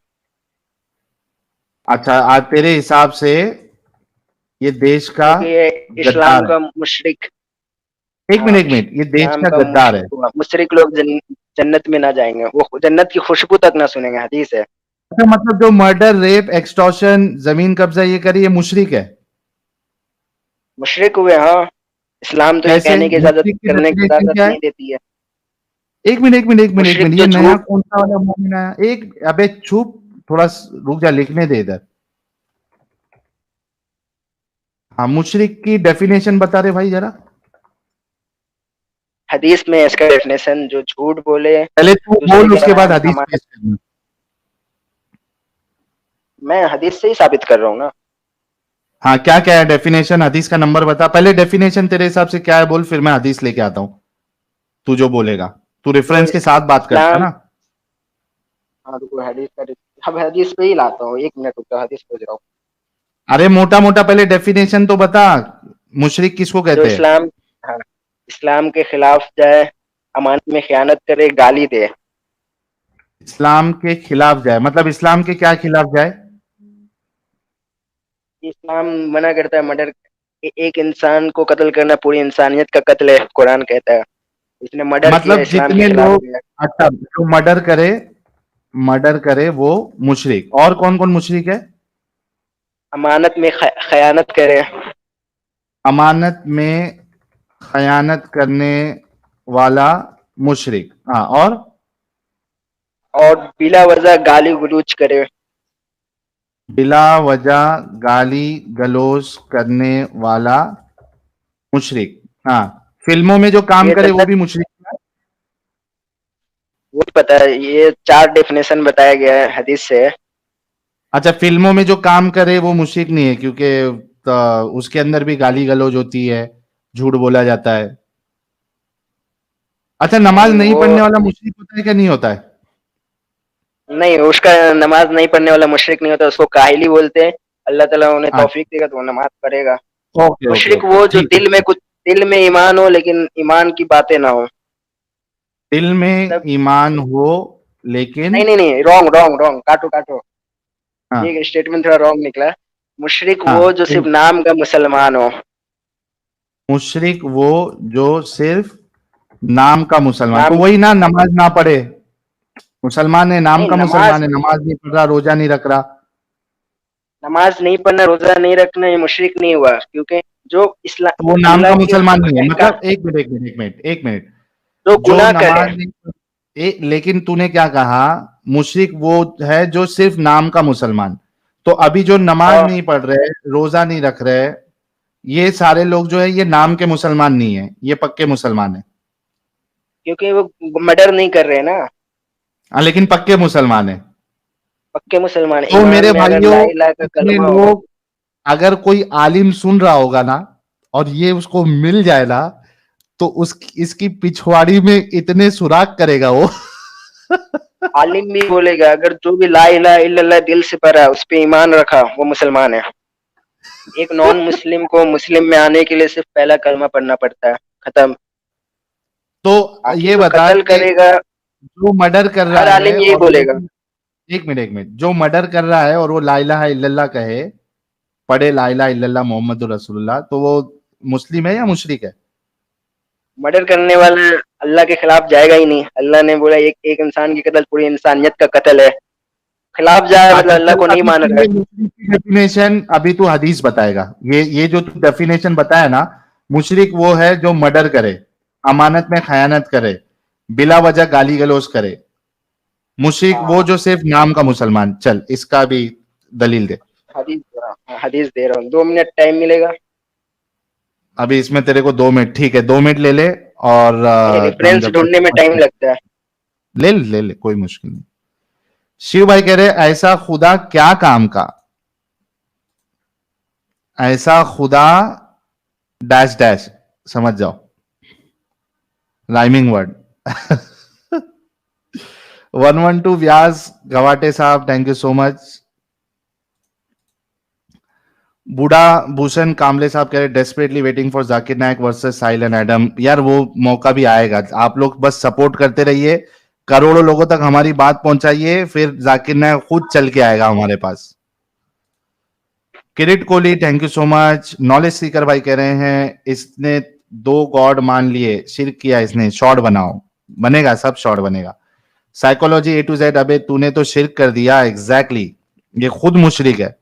A: अच्छा, आज तेरे हिसाब से ये देश का
B: क्योंकि ये इस्लाम
A: गद्दार है?
B: का मुशरिक।
A: एक मिनट,
B: हाँ,
A: एक मिनट, ये देश
B: इस्लाम
A: का
B: का
A: गद्दार है?
B: मुशरिक हुआ। मुशरिक लोग जन्नत में ना जाएंगे, वो जन्नत की खुशबू तक ना सुनेंगे, हदीस है।
A: अच्छा, मतलब जो मर्डर, रेप, एक्सटॉर्शन, जमीन कब्जा ये करे, ये मुशरिक है?
B: मुशरिक हुए, हाँ। इस्लाम तो ये
A: कैसे
B: कहने की इजाजत
A: मुशरिक की
B: करने की
A: डेफिनेशन
B: इजाजत
A: क्या है?
B: नहीं देती है।
A: एक मिनट, एक मिनट, एक मिनट, एक
B: मुशरिक
A: मिनट, ये
B: जो
A: नया
B: झूठ।
A: कौन सा वाला मोमिन आया? एक, अबे चुप, थोड़ा रुक जा, लिखने दे इधर। हाँ, मुशरिक की डेफिनेशन बता रहे भाई जरा।
B: हदीस में इसका डेफिनेशन, जो झूठ बोले,
A: पहले तू
B: दूसरे
A: बोल,
B: के
A: उसके बाद
B: बयान
A: हदीस
B: अमानत।
A: पेश करना।
B: मैं हदीस से ही साबित कर रहा हूँ ना।
A: हाँ, क्या क्या है डेफिनेशन? हदीस का नंबर बता पहले। डेफिनेशन तेरे हिसाब से क्या है बोल, फिर मैं हदीस लेके आता हूं। तू जो बोलेगा, तू
B: तो
A: रेफरेंस के साथ बात करता है
B: इस्लाम।
A: ना?
B: हाँ, रुको, हदीस का। अब हदीस पे ही लाता हूँ, 1 मिनट रुको, हदीस खोज रहा हूँ।
A: अरे मोटा मोटा पहले डेफिनेशन तो बता, मुशरिक किसको
B: जो
A: कहते हैं?
B: इस्लाम। हाँ, इस्लाम के खिलाफ जाए, अमानत में खयानत करे, गाली दे।
A: इस्लाम के खिलाफ जाए मतलब इस्लाम के क्या खिलाफ जाए?
B: इस्लाम मना करता है मर्डर। एक इंसान को कत्ल करना पूरी इंसानियत का कत्ल है, कुरान कहता है। इसने मर्डर किया,
A: मतलब
B: इस्लाम के
A: जितने
B: खिलाफ
A: लोग,
B: गया।
A: अच्छा, जो मर्डर करे, मर्डर करे वो मुशरिक। और कौन कौन मुशरिक है?
B: अमानत में खयानत करे।
A: अमानत में खयानत करने वाला मुशरिक, हाँ, और?
B: और बिला वजह गाली गलौज करे।
A: बिला वजह गाली गलौज करने वाला मुशरिक, हाँ। फिल्मों में जो काम
B: ये
A: करे वो
B: जन्नत।
A: भी मुशरिक है?
B: वो पता है, ये 4 डेफिनेशन बताया गया है हदीस से।
A: अच्छा, फिल्मों में जो काम करे वो मुशरिक नहीं है, क्योंकि उसके अंदर भी गाली गलौज होती है, झूठ बोला जाता है। अच्छा, नमाज
B: नहीं
A: नहीं
B: वो।
A: पढ़ने वाला मुशरिक होता है क्या, नहीं होता है?
B: नहीं, उसका नमाज नहीं पढ़ने वाला मुशरिक नहीं होता, उसको काहिली बोलते हैं। अल्लाह ताला उन्हें
A: अच्छा,
B: तौफीक देगा तो वो नमाज पढ़ेगा।
A: ओके ओके
B: मुशरिक
A: ओके,
B: वो जो
A: ठीक है, ठीक।
B: दिल में ईमान हो, लेकिन ईमान की बातें ना हो।
A: दिल में
B: मतलब।
A: ईमान हो लेकिन,
B: नहीं नहीं नहीं, रॉन्ग रॉन्ग रॉन्ग, काटो काटो।
A: हाँ
B: ये स्टेटमेंट थोड़ा रॉन्ग निकला। मुशरिक
A: हाँ,
B: वो जो
A: फिर
B: सिर्फ नाम का मुसलमान हो।
A: मुशरिक वो जो सिर्फ नाम का मुसलमान, तो
B: नाम।
A: वही ना, नमाज ना पढ़े। मुसलमान है, नाम
B: नहीं,
A: का
B: नमाज।
A: मुसलमान है, नमाज नहीं पढ़ रहा, रोजा नहीं रख रहा।
B: नमाज नहीं पढ़ना, रोजा नहीं रखना, ये मुशरिक नहीं हुआ, क्योंकि जो
A: तो वो
B: इस्लाम
A: नाम
B: अल्लाह
A: का
B: के
A: मुसलमान नहीं है
B: अहकाम।
A: मतलब? एक मिनट, एक मिनट, एक मिनट, एक मिनट।
B: जो
A: जो
B: गुनाह करे।
A: नमाज नहीं, लेकिन तूने क्या कहा? मुशरिक वो है जो सिर्फ नाम का मुसलमान। तो अभी जो नमाज
B: हाँ,
A: नहीं पढ़ रहे, रोजा नहीं रख रहे, ये सारे लोग जो है ये नाम के मुसलमान नहीं है, ये पक्के मुसलमान है।
B: क्योंकि वो मर्डर नहीं कर रहे ना।
A: हाँ, लेकिन पक्के मुसलमान है।
B: पक्के मुसलमान,
A: तो
B: ईमान
A: मेरे
B: में अगर
A: भाइयों,
B: ला इलाहा का
A: इतने
B: कलमा हो।
A: लोग, अगर कोई आलिम सुन रहा होगा ना और ये उसको मिल जाए ना, तो उस इसकी पिछवाड़ी में इतने सुराख करेगा वो।
B: आलिम भी बोलेगा, अगर जो भी ला इलाहा इल्लल्लाह दिल से पढ़ा, उस पे ईमान रखा, वो मुसलमान है। एक नॉन मुस्लिम को मुस्लिम में आने के लिए सिर्फ पहला कलमा पढ़ना पड़ता है, खत्म।
A: तो
B: बाकी
A: ये
B: जो
A: बता
B: कत्ल
A: कि
B: करेगा,
A: जो मर्डर कर रहा
B: हर
A: है
B: आलिम यही
A: और वो,
B: बोलेगा।
A: एक मिनट, जो मर्डर कर रहा है और वो ला इलाहा इल्लल्लाह कहे, पढ़े ला इलाहा इल्लल्लाह मोहम्मद रसूलुल्लाह, तो वो मुस्लिम है या मुशरिक है?
B: मर्डर करने वाला अल्लाह के खिलाफ जाएगा ही नहीं। अल्लाह ने बोला एक एक इंसान की कत्ल पूरी इंसानियत का कत्ल है। खिलाफ जाए मतलब
A: अच्छा
B: अल्लाह
A: चल,
B: को नहीं
A: अभी
B: मान
A: तू
B: रहा है।
A: ये मुशरिक की डेफिनेशन अभी तू हदीस बताएगा। ये जो तू डेफिनेशन बताया ना, मुशरिक वो है जो मर्डर करे, अमानत में खयानत करे, बिला वजह गाली गलौज करे। मुशरिक वो
B: हाँ,
A: जो सिर्फ नाम का मुसलमान। चल इसका भी दलील दे।
B: हदीस दे रहा हूँ, हाँ, हदीस दे रहा हूँ, 2 मिनट टाइम मिलेगा।
A: अभी इसमें तेरे को 2 मिनट, ठीक है 2 मिनट ले ले। और
B: नहीं,
A: हम
B: रेफरेंस
A: जब
B: ढूंढने में टाइम लगता है।
A: ले ले कोई मुश्किल नहीं। शिव भाई कह रहे ऐसा खुदा क्या काम का, ऐसा खुदा डैश डैश, समझ जाओ, राइमिंग वर्ड। 112 व्यास गवाटे साहब, थैंक यू सो मच। बूढ़ा भूषण कामले साहब कह रहे desperately waiting for Zakir Naik versus Sahil and Adam. यार वो मौका भी आएगा, आप लोग बस सपोर्ट करते रहिए, करोड़ों लोगों तक हमारी बात पहुंचाइए, फिर जाकिर नायक खुद चल के आएगा हमारे पास। Kirit Kohli, thank you so much. Knowledge seeker भाई कह रहे हैं इसने 2 गॉड मान लिए, शिर्क किया इसने, शॉर्ट बनाओ। बनेगा, सब शॉर्ट बनेगा। साइकोलॉजी ए टू जेड, अबे तूने तो शिर्क कर दिया, एग्जैक्टली ये खुद मुशरिक है।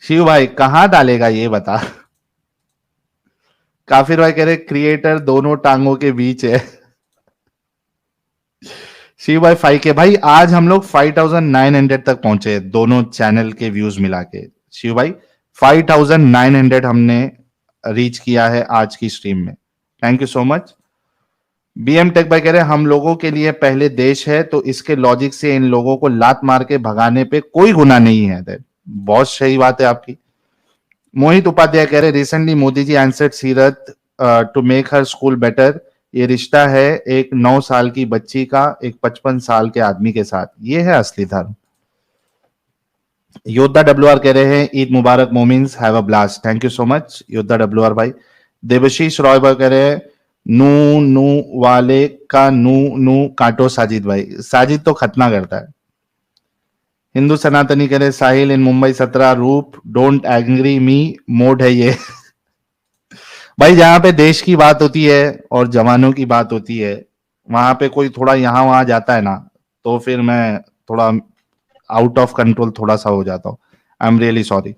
A: शिव भाई कहां डालेगा ये बता। काफिर भाई कह रहे क्रिएटर दोनों टांगों के बीच है। शिव भाई 5K, भाई आज हम लोग 5,900 तक पहुंचे दोनों चैनल के व्यूज मिला के। शिव भाई 5,900 हमने रीच किया है आज की स्ट्रीम में, thank you so much. BM tech भाई कह रहे हम लोगों के लिए पहले देश है, तो इसके लॉजिक से इन लोगों को लात मार के भगाने पे कोई गुनाह नहीं है। बहुत सही बात है आपकी। मोहित उपाध्याय कह रहे recently Modi ji answered Seerat to make her school better. ये रिश्ता है एक 9 साल की बच्ची का एक 55 साल के आदमी के साथ, ये है असली धर्म। योद्धा डब्ल्यू कह रहे हैं ईद मुबारक मोमिन्स, have a blast, thank you so much Yoddha W भाई। देवशीष रॉय भाई कह रहे हैं नू नू वाले का नू नू काटो साजिद भाई, साजिद तो खतना करता है। हिंदू सनातनी कह रहे साहिल इन मुंबई 17 रूप डोंट एंग्री मी मोड है ये। भाई जहां पे देश की बात होती है और जवानों की बात होती है, वहां पे कोई थोड़ा यहां वहां जाता है ना, तो फिर मैं थोड़ा आउट ऑफ कंट्रोल थोड़ा सा हो जाता हूँ। I am really sorry.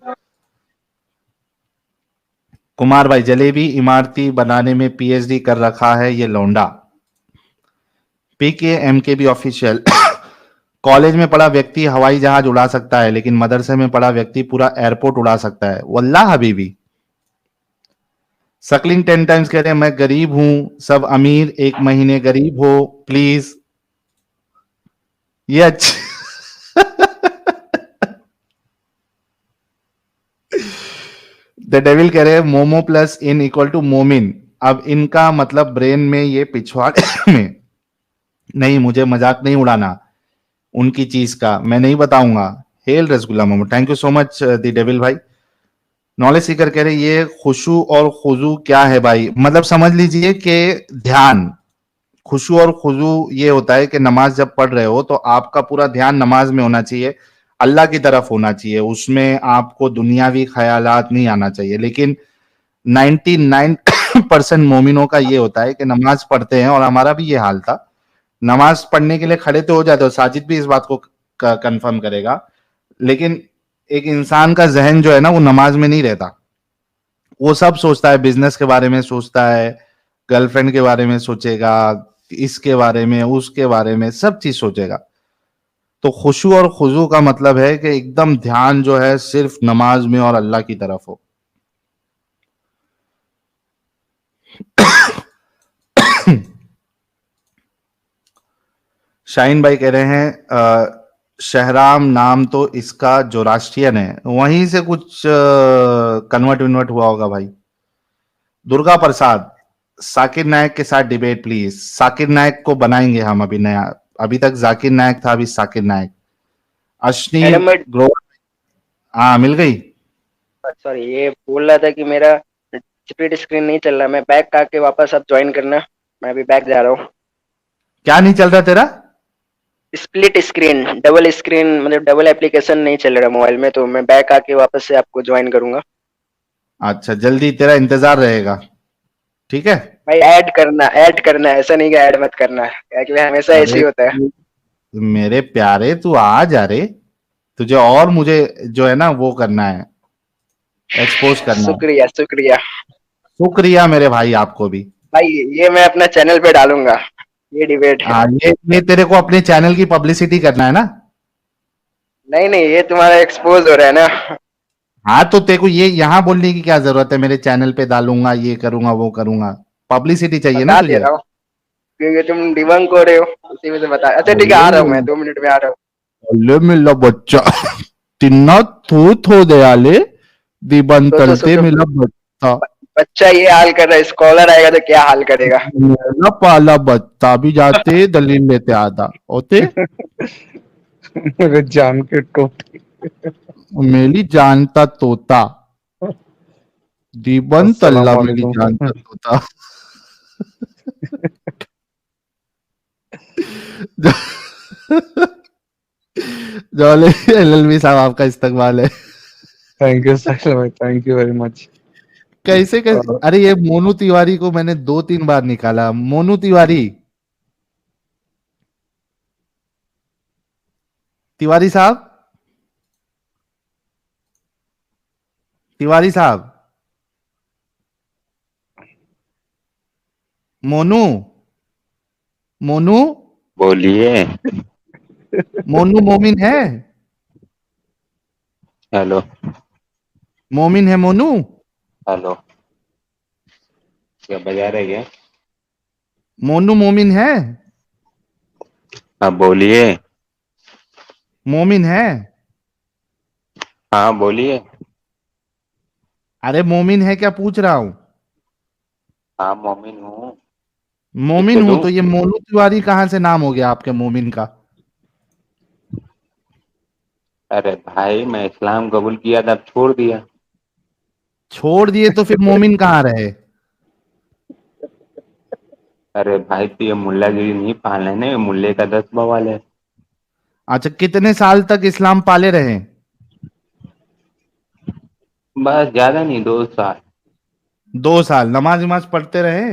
A: Kumar भाई जलेबी इमारती बनाने में पीएचडी कर रखा है ये लौंडा। पीके एमके भी ऑफिशियल। कॉलेज में पढ़ा व्यक्ति हवाई जहाज उड़ा सकता है, लेकिन मदरसे में पढ़ा व्यक्ति पूरा एयरपोर्ट उड़ा सकता है, वल्लाह हबीबी। सकलिंग 10 टाइम्स कह रहे हैं मैं गरीब हूं, सब अमीर 1 महीने गरीब हो प्लीज। ये अच्छा। द डेविल कह रहे हैं momo plus in equal to Momin. अब इनका मतलब ब्रेन में ये पिछवाड़े में नहीं, मुझे मजाक नहीं उड़ाना उनकी चीज का, मैं नहीं बताऊंगा। Hello rasgulla momo, thank you so much the devil भाई। नॉलेज सीकर कह रहे ये खुशू और खुजू क्या है भाई, मतलब समझ लीजिए कि ध्यान, खुशू और खुजू ये होता है कि नमाज जब पढ़ रहे हो तो आपका पूरा ध्यान नमाज में होना चाहिए, अल्लाह की तरफ होना चाहिए, उसमें आपको दुनियावी ख्यालात नहीं आना चाहिए। लेकिन 99% मोमिनों का ये होता है कि नमाज पढ़ते हैं, और हमारा भी ये हाल था, नमाज पढ़ने के लिए खड़े तो हो जाते हो, साजिद भी इस बात को कंफर्म करेगा, लेकिन एक इंसान का जहन जो है ना वो नमाज में नहीं रहता, वो सब सोचता है, बिजनेस के बारे में सोचता है, गर्लफ्रेंड के बारे में सोचेगा, इसके बारे में उसके बारे में सब चीज सोचेगा। तो खुशू और खुजू का मतलब है कि एकदम ध्यान जो है सिर्फ नमाज में और अल्लाह की तरफ हो। शाहीन भाई कह रहे हैं शहराम नाम तो इसका जोरास्ट्रियन है, वहीं से कुछ कन्वर्ट विन्वर्ट हुआ होगा भाई। दुर्गा प्रसाद, साकिर नायक के साथ डिबेट प्लीज। साकिर नायक को बनाएंगे हम अभी नया, अभी तक जाकिर नायक था, अभी साकिर नायक। अश्नीर
B: एडम
A: ग्रो, हाँ मिल गई।
B: सॉरी, ये बोल रहा था कि मेरा स्प्लिट स्क्रीन नहीं चल रहा, मैं बैक आके वापस आप ज्वाइन करना, मैं अभी बैक जा रहा हूँ।
A: क्या नहीं चल रहा तेरा?
B: स्प्लिट स्क्रीन, डबल स्क्रीन, मतलब डबल एप्लीकेशन नहीं चल रहा मोबाइल में, तो मैं बैक आके वापस से आपको ज्वाइन करूंगा।
A: अच्छा, जल्दी तेरा इंतजार रहेगा, ठीक है।
B: भाई ऐड करना है, ऐसा नहीं कि ऐड मत करना है, क्योंकि हमेशा ऐसे
A: अरे
B: ही होता है।
A: मेरे प्यारे, तू आ जा रे, तुझे और मुझे जो है ना वो करना है, एक्सपोज करना है।
B: शुक्रिया शुक्रिया।
A: शुक्रिया मेरे भाई, आपको भी।
B: भाई ये मैं अपना चैनल पे डालूंगा, ये डिबेट।
A: हाँ, ये तेरे को अपने चैनल की पब्लिसिटी करना है ना।
B: नहीं नहीं, ये तुम्हारा एक्सपोज हो रहा है ना।
A: हाँ, तो तेरे को ये यहाँ बोलने की क्या जरूरत है, मेरे चैनल पे डालूंगा, ये करूंगा, वो करूंगा। पब्लिसिटी चाहिए ना
B: बता दे
A: तुझे।
B: रहा हूँ, क्योंकि तुम डिबंक हो रहे हो, उसी में से बता। अच्छा ठीक है,
A: अरे
B: आ रहा हूँ मैं, 2 मिनट में आ रहा हूँ।
A: अल्ले मिला बच्चा तिन्ना थू थो दयाले दीबन
B: सोचो
A: तलते
B: सोचो,
A: मिला बच्चा।
B: बच्चा ये हाल कर रहा है, स्कॉलर आएगा तो क्या हाल करेगा।
A: मेरा पाला बच्चा भी जाते दलील लेते आधा होते।
C: मेरे जान के टोटे।
A: मेरी जानता तोता दीबन
C: अस्सलाम
A: तल्ला मेरी जानता
C: वालेकुम।
A: तोता। जॉली एलएलबी साहब, आपका इस्तकबाल है।
C: थैंक यू साहिल भाई, थैंक यू वेरी मच।
A: कैसे कैसे, अरे ये मोनू तिवारी को मैंने 2-3 बार निकाला। मोनू तिवारी, तिवारी साहब, तिवारी साहब, मोनू, मोनू,
D: बोलिए।
A: मोनू मोमिन है?
D: हेलो।
A: मोमिन है मोनू?
D: हेलो। क्या बजा रहे क्या?
A: मोनू मोमिन है?
D: हाँ बोलिए।
A: मोमिन है?
D: हाँ बोलिए।
A: अरे मोमिन है क्या पूछ रहा हूं।
D: हाँ मोमिन हूँ।
A: मोमिन
D: किससे
A: हूं
D: दूँ?
A: तो ये मोनू तिवारी कहां से नाम हो गया आपके मोमिन का?
D: अरे भाई, मैं इस्लाम कबूल किया था, अब छोड़ दिया।
A: छोड़ दिए तो फिर मोमिन कहाँ रहे?
D: अरे भाई, तो ये मुल्लागिरी नहीं पालना है ना, ये मुल्ले का 10 बवाल है।
A: अच्छा, कितने साल तक इस्लाम पाले रहे?
D: बस ज्यादा नहीं, 2 साल।
A: 2 साल नमाज वमाज पढ़ते रहे?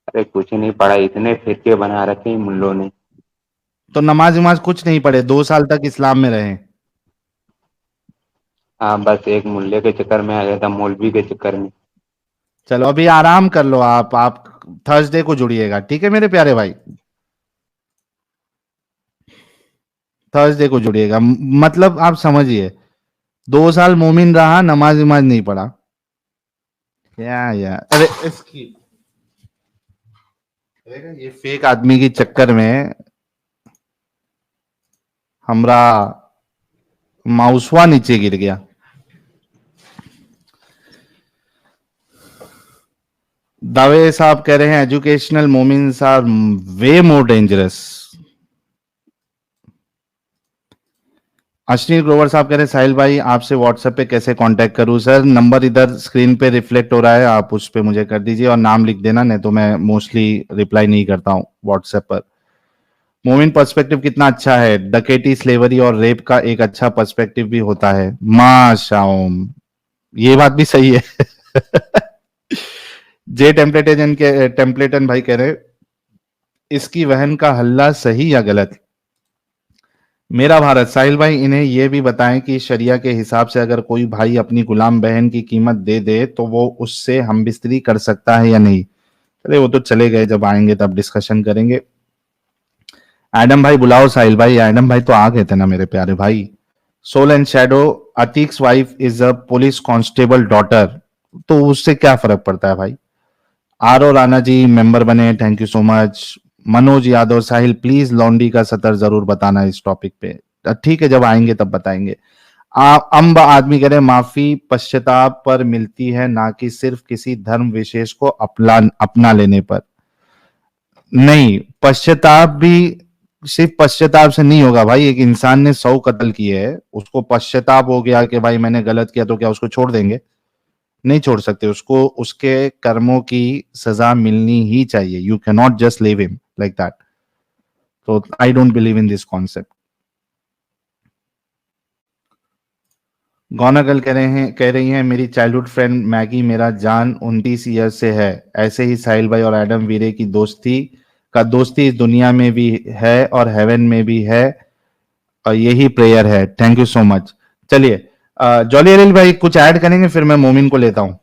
D: अरे कुछ नहीं पढ़ा, इतने फिरके बना रखे हैं मुल्लों ने।
A: तो नमाज वमाज कुछ नहीं पढ़े, 2 साल तक इस्लाम में रहे?
D: हाँ, बस एक मुल्ले के चक्कर में आ गया था, मौलवी के चक्कर में।
A: चलो अभी आराम कर लो आप थर्सडे को जुड़िएगा, ठीक है मेरे प्यारे भाई। थर्सडे को जुड़िएगा, मतलब आप समझिए, 2 साल मोमिन रहा, नमाज वमाज नहीं पढ़ा। क्या यार, अरे इसकी, अरे ये फेक आदमी के चक्कर में हमरा माउसवा नीचे गिर गया। दावे साहब कह रहे हैं एजुकेशनल मोमिन्स are way more dangerous. Ashwini Grover साहब कह रहे हैं साहिल भाई आपसे व्हाट्सएप पे कैसे कांटेक्ट करूं? सर नंबर इधर स्क्रीन पे रिफ्लेक्ट हो रहा है, आप उस पे मुझे कर दीजिए और नाम लिख देना, नहीं तो मैं मोस्टली रिप्लाई नहीं करता हूं व्हाट्सएप पर। मोमिन पर्सपेक्टिव कितना अच्छा है, डकैती, स्लेवरी और रेप का एक अच्छा पर्सपेक्टिव भी होता है। माशाओम, ये बात भी सही है। जे टेम्पलेटन के टेम्पलेटन भाई कह रहे हैं, इसकी बहन का हल्ला सही या गलत? मेरा भारत, साहिल भाई इन्हें यह भी बताएं कि शरिया के हिसाब से अगर कोई भाई अपनी गुलाम बहन की कीमत दे दे तो वो उससे हमबिस्तरी कर सकता है या नहीं? अरे वो तो चले गए, जब आएंगे तब डिस्कशन करेंगे। एडम भाई बुलाओ साहिल भाई, एडम भाई तो आ गए थे ना मेरे प्यारे भाई। Soul and shadow, Atiq's wife is a police constable daughter, तो उससे क्या फर्क पड़ता है भाई? R O Rana ji member बने, thank you so much. Manoj Yadav, Sahil please लॉन्डी का सतर जरूर बताना इस टॉपिक पे। ठीक है, जब आएंगे तब बताएंगे। अम्ब आदमी कह रहे माफी पश्चाताप पर मिलती है, ना कि सिर्फ किसी धर्म विशेष को अपना लेने पर। नहीं, पश्चाताप भी सिर्फ पश्चाताप से नहीं होगा भाई। एक इंसान ने 100 कत्ल किए है, उसको पश्चाताप हो गया कि भाई मैंने गलत किया, तो क्या उसको छोड़ देंगे? नहीं छोड़ सकते उसको। उसके कर्मों की सजा मिलनी ही चाहिए। You can not just leave him like that. तो I don't believe in this concept. गौनागल कह रही हैं मेरी चाइल्डहुड फ्रेंड मैगी मेरा जान 29 ईयर से है। ऐसे ही साहिल भाई और एडम वीरे की दोस्ती इस दुनिया में भी है और हेवन में भी है, और यही प्रेयर है। Thank you so much. चलिए जॉली अनिल भाई कुछ ऐड करेंगे, फिर मैं मोमिन को लेता हूँ।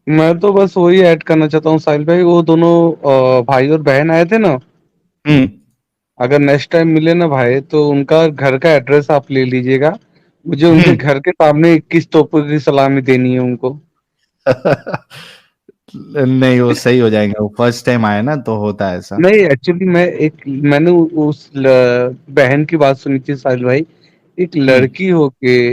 C: मैं तो बस वही ऐड करना चाहता हूँ साहिल भाई, वो दोनों भाई और बहन आए थे ना,
A: हम्म।
C: अगर नेक्स्ट टाइम मिले ना भाई तो उनका घर का एड्रेस आप ले लीजिएगा। मुझे उनके
A: हम्म।
C: घर के सामने 21 तोपों की सलामी देनी है उनको।
A: नहीं वो सही हो जाएंगे, वो फर्स्ट टाइम आया ना तो होता है ऐसा।
C: नहीं एक्चुअली मैंने बहन की बात सुनी थी साहिल भाई। एक
A: हम्म।
C: लड़की होके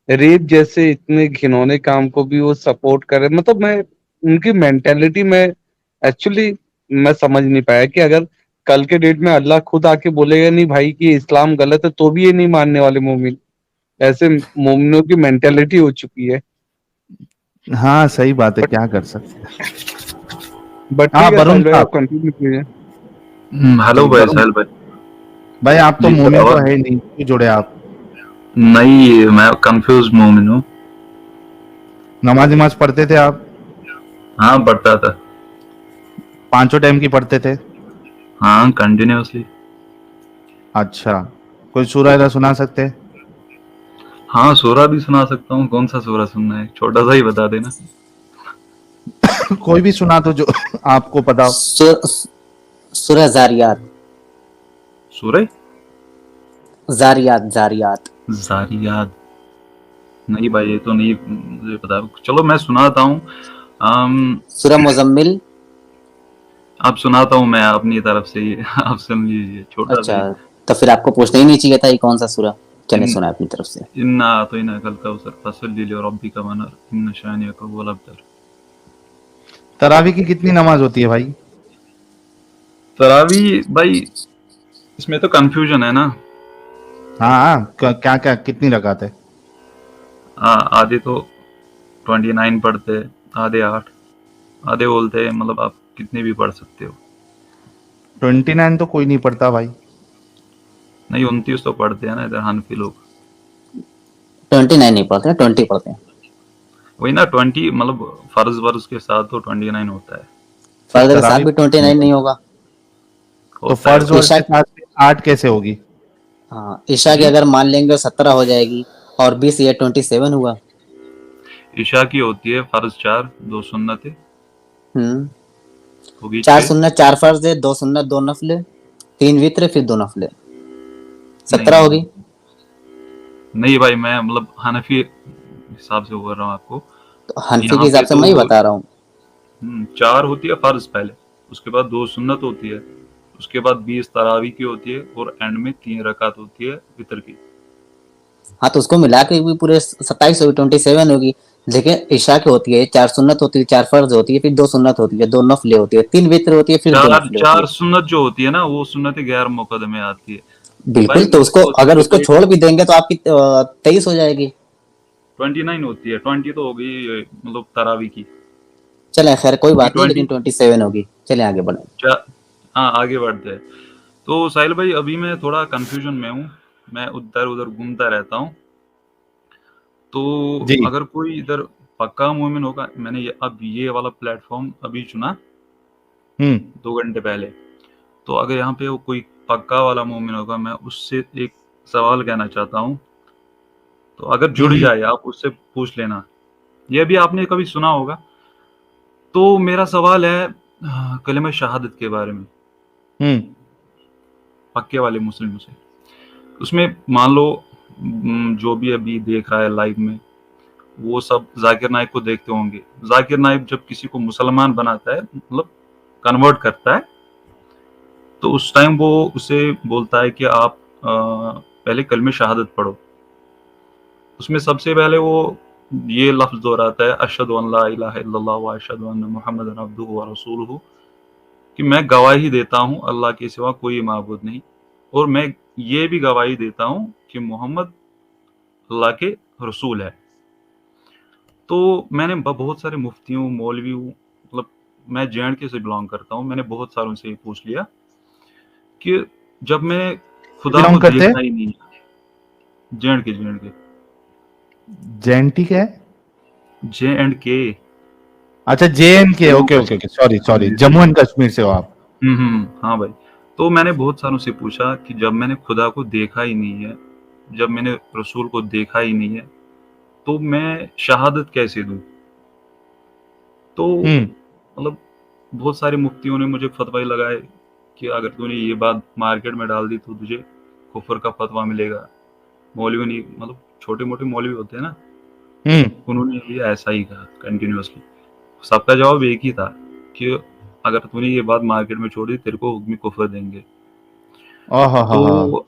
C: रेप जैसे इतने घिनौने काम को भी वो सपोर्ट करे, मतलब मैं उनकी मेंटेलिटी में एक्चुअली मैं समझ नहीं पाया कि अगर कल के डेट में अल्लाह खुद आके बोलेगा नहीं भाई कि इस्लाम गलत है, तो भी ये नहीं मानने वाले मोमिन। ऐसे मोमिनों की मेंटेलिटी हो चुकी है।
A: हाँ सही बात है,
C: बट
A: क्या कर सकते हैं।
C: बट
A: हाँ
C: ठीक है
A: वरुण
C: साहिल भाई, आप
A: साहब।
C: कंटिन्यू कीजिए।
E: हेलो
A: जी
E: भाई
A: वरुण
E: साहिल भाई।
A: भाई, आप तो
E: जी सर,
A: मोमिन तो
E: आवाज
A: है ही नहीं, क्यों जुड़े आप?
E: नहीं, मैं कंफ्यूज मोमिन हूँ।
A: नमाज नमाज पढ़ते थे आप?
E: हाँ, पढ़ता था।
A: पांचों टाइम की पढ़ते थे?
E: हाँ, कंटिन्यूअसली।
A: अच्छा, कोई सूरह इधर सुना सकते हैं?
E: हाँ, सूरा भी सुना सकता हूँ। कौन सा सूरा सुनना है? छोटा सा ही बता देना।
A: कोई भी सुना तो जो आपको पता हो।
F: सूरह जारियात।
E: सूरह
F: जारियात जारियात।
E: जारियात। नहीं भाई, ये तो नहीं मुझे पता। चलो मैं सुनाता हूँ।
F: सूरह मुजम्मिल।
E: आप सुनाता हूँ मैं अपनी तरफ से ही। आप सुन लीजिए, छोटा सा
F: अच्छा,
E: ही।
F: तो फिर आपको पूछना ही नहीं चाहिए था ये कौन सा सूरह। चले सुना अपनी तरफ से।
E: इन्ना तो इन्ना कल का उतर फसली रब्बी का वनर इन शानिया का वो लबदर।
A: तरावी की कितनी नमाज होती है भाई?
E: तरावी भाई, इसमें तो कंफ्यूजन है ना।
A: हाँ क्या क्या कितनी रकात है?
E: आधे तो 29 पढ़ते, आधे 8, आधे बोलते हैं, मतलब आप कितने भी पढ़ सकते हो।
A: 29 तो कोई नहीं पढ़ता भाई।
E: नहीं, 29 तो पढ़ते हैं ना इधर हनफी लोग।
F: 29 नहीं पढ़ते हैं, 20 पढ़ते हैं।
E: वही ना, 20 मतलब फर्ज वर्ज के साथ तो 29 होता है।
A: फिर
F: फर्ज के साथ
A: तरावी
F: भी 29 नहीं होगा।
A: तो
E: होता है
A: फर्ज
E: भाई।
A: वर्ज
F: ईशा।
A: के साथ 8 कैसे होगी?
F: हाँ, ईशा की
E: जी,
F: अगर मान लेंगे 17 हो जाएगी, और 20 ये 27 हुआ।
E: ईशा की होती है फर्ज 4, 2 सुन्नतें होगी
F: 4
E: 6।
F: सुन्नत 4 फर्ज है, 2 सुन्नत 2 नफले, 3 वित्र फिर 2 नफले,
E: नहीं
F: 17
E: नहीं
F: होगी।
E: नहीं भाई, मैं मतलब हनफी हिसाब से बोल रहा हूँ आपको।
F: तो हनफी के
E: यहाँ
F: हिसाब
E: पे
F: से मैं ही
E: तो
F: बता रहा हूँ।
E: 4 होती है फर्ज पहले, उसके बाद 2 सुन्नत होती है, उसके बाद 20 तरावी की होती है, और एंड में 3 रकात होती है वितर की।
F: हाँ, तो उसको मिला के भी पूरे 27 होगी, 27 होगी। लेकिन ईशा की होती है 4 सुन्नत होती है, 4 फर्ज होती है, फिर 2 सुन्नत होती है, 2 नफले होती है, 3 वित्र होती है, फिर 2
E: चार
F: नफले होती
E: चार
F: है।
E: सुन्नत जो होती है ना, वो सुन्नत गैर मुकद्दमे आती है। तो भाई
F: बिल्कुल, तो उसको
E: वो
F: अगर उसको
E: सिर्फ
F: छोड़ भी देंगे तो आपकी 23 हो जाएगी।
E: 29 होती है। 20 तो हो गई मतलब तरावी की।
F: चले खैर कोई
E: क्योंकि
F: बात नहीं, लेकिन 27 होगी। चले आगे बढ़े।
E: हाँ, आगे बढ़ते हैं। तो साहिल भाई, अभी मैं थोड़ा कंफ्यूजन में हूँ। मैं उधर उधर घूमता रहता हूँ। तो
A: जी।
E: अगर कोई इधर पक्का मोमिन होगा, मैंने अब ये वाला प्लेटफॉर्म अभी चुना
A: हम्म।
E: 2 घंटे पहले। तो अगर यहाँ पे वो कोई पक्का वाला मोमिन होगा, मैं उससे एक सवाल कहना चाहता हूँ। तो अगर जुड़
A: हम्म।
E: जाए, आप उससे पूछ लेना। ये भी आपने कभी सुना होगा। तो मेरा सवाल है कलिमा शहादत के बारे में,
A: हम्म।
E: पक्के वाले मुस्लिमों से। उसमें मान लो जो भी अभी देख रहा है लाइव में, वो सब जाकिर नाइक को देखते होंगे। जाकिर नाइक जब किसी को मुसलमान बनाता है, मतलब कन्वर्ट करता है, तो उस टाइम वो उसे बोलता है कि आप पहले कलमे शहादत पढ़ो। उसमें सबसे पहले वो ये लफ्ज दोहराता है, अशहदु अन ला इलाहा इल्लल्लाह व अशहदु अन्ना मुहम्मदन अब्दुहु व रसूलुहु। कि मैं गवाही देता हूँ अल्लाह के सिवा कोई माबूद नहीं, और मैं ये भी गवाही देता हूँ कि मोहम्मद अल्लाह के रसूल है। तो मैंने बहुत सारे मुफ्तियों, मौलवियों, मतलब मैं जे से बिलोंग करता हूँ, मैंने बहुत सारों से ये पूछ लिया कि जब मैं खुदा को
A: बिलोंग करते
E: देखा
A: हैं?
E: ही नहीं, जे एंड के
A: जेएनटी क्या है?
E: J&K।
A: अच्छा, JNK,
E: Jammu
A: okay okay
E: Kashmir.
A: Okay, sorry
E: हाँ
A: सॉरी,
E: जी,
A: जम्मू एंड कश्मीर से हो आप?
E: हाँ भाई। तो मैंने बहुत सारों से पूछा कि जब मैंने खुदा को देखा ही नहीं है, जब मैंने रसूल को देखा ही नहीं है, तो मैं शहादत कैसे दूं? तो मतलब बहुत सारे मुफ्तियों ने मुझे फतवा लगाए कि अगर तूने ये बात मार्केट में डाल दी तो तुझे कुफर का फतवा मिलेगा। मौलवी नहीं, मतलब छोटे मोटे मौलवी होते हैं ना, उन्होंने भी ऐसा ही कहा कंटिन्यूअसली। सबका जवाब एक ही था कि अगर तूने ये बात मार्केट में छोड़ी तेरे को हुक्म कुफर देंगे। तो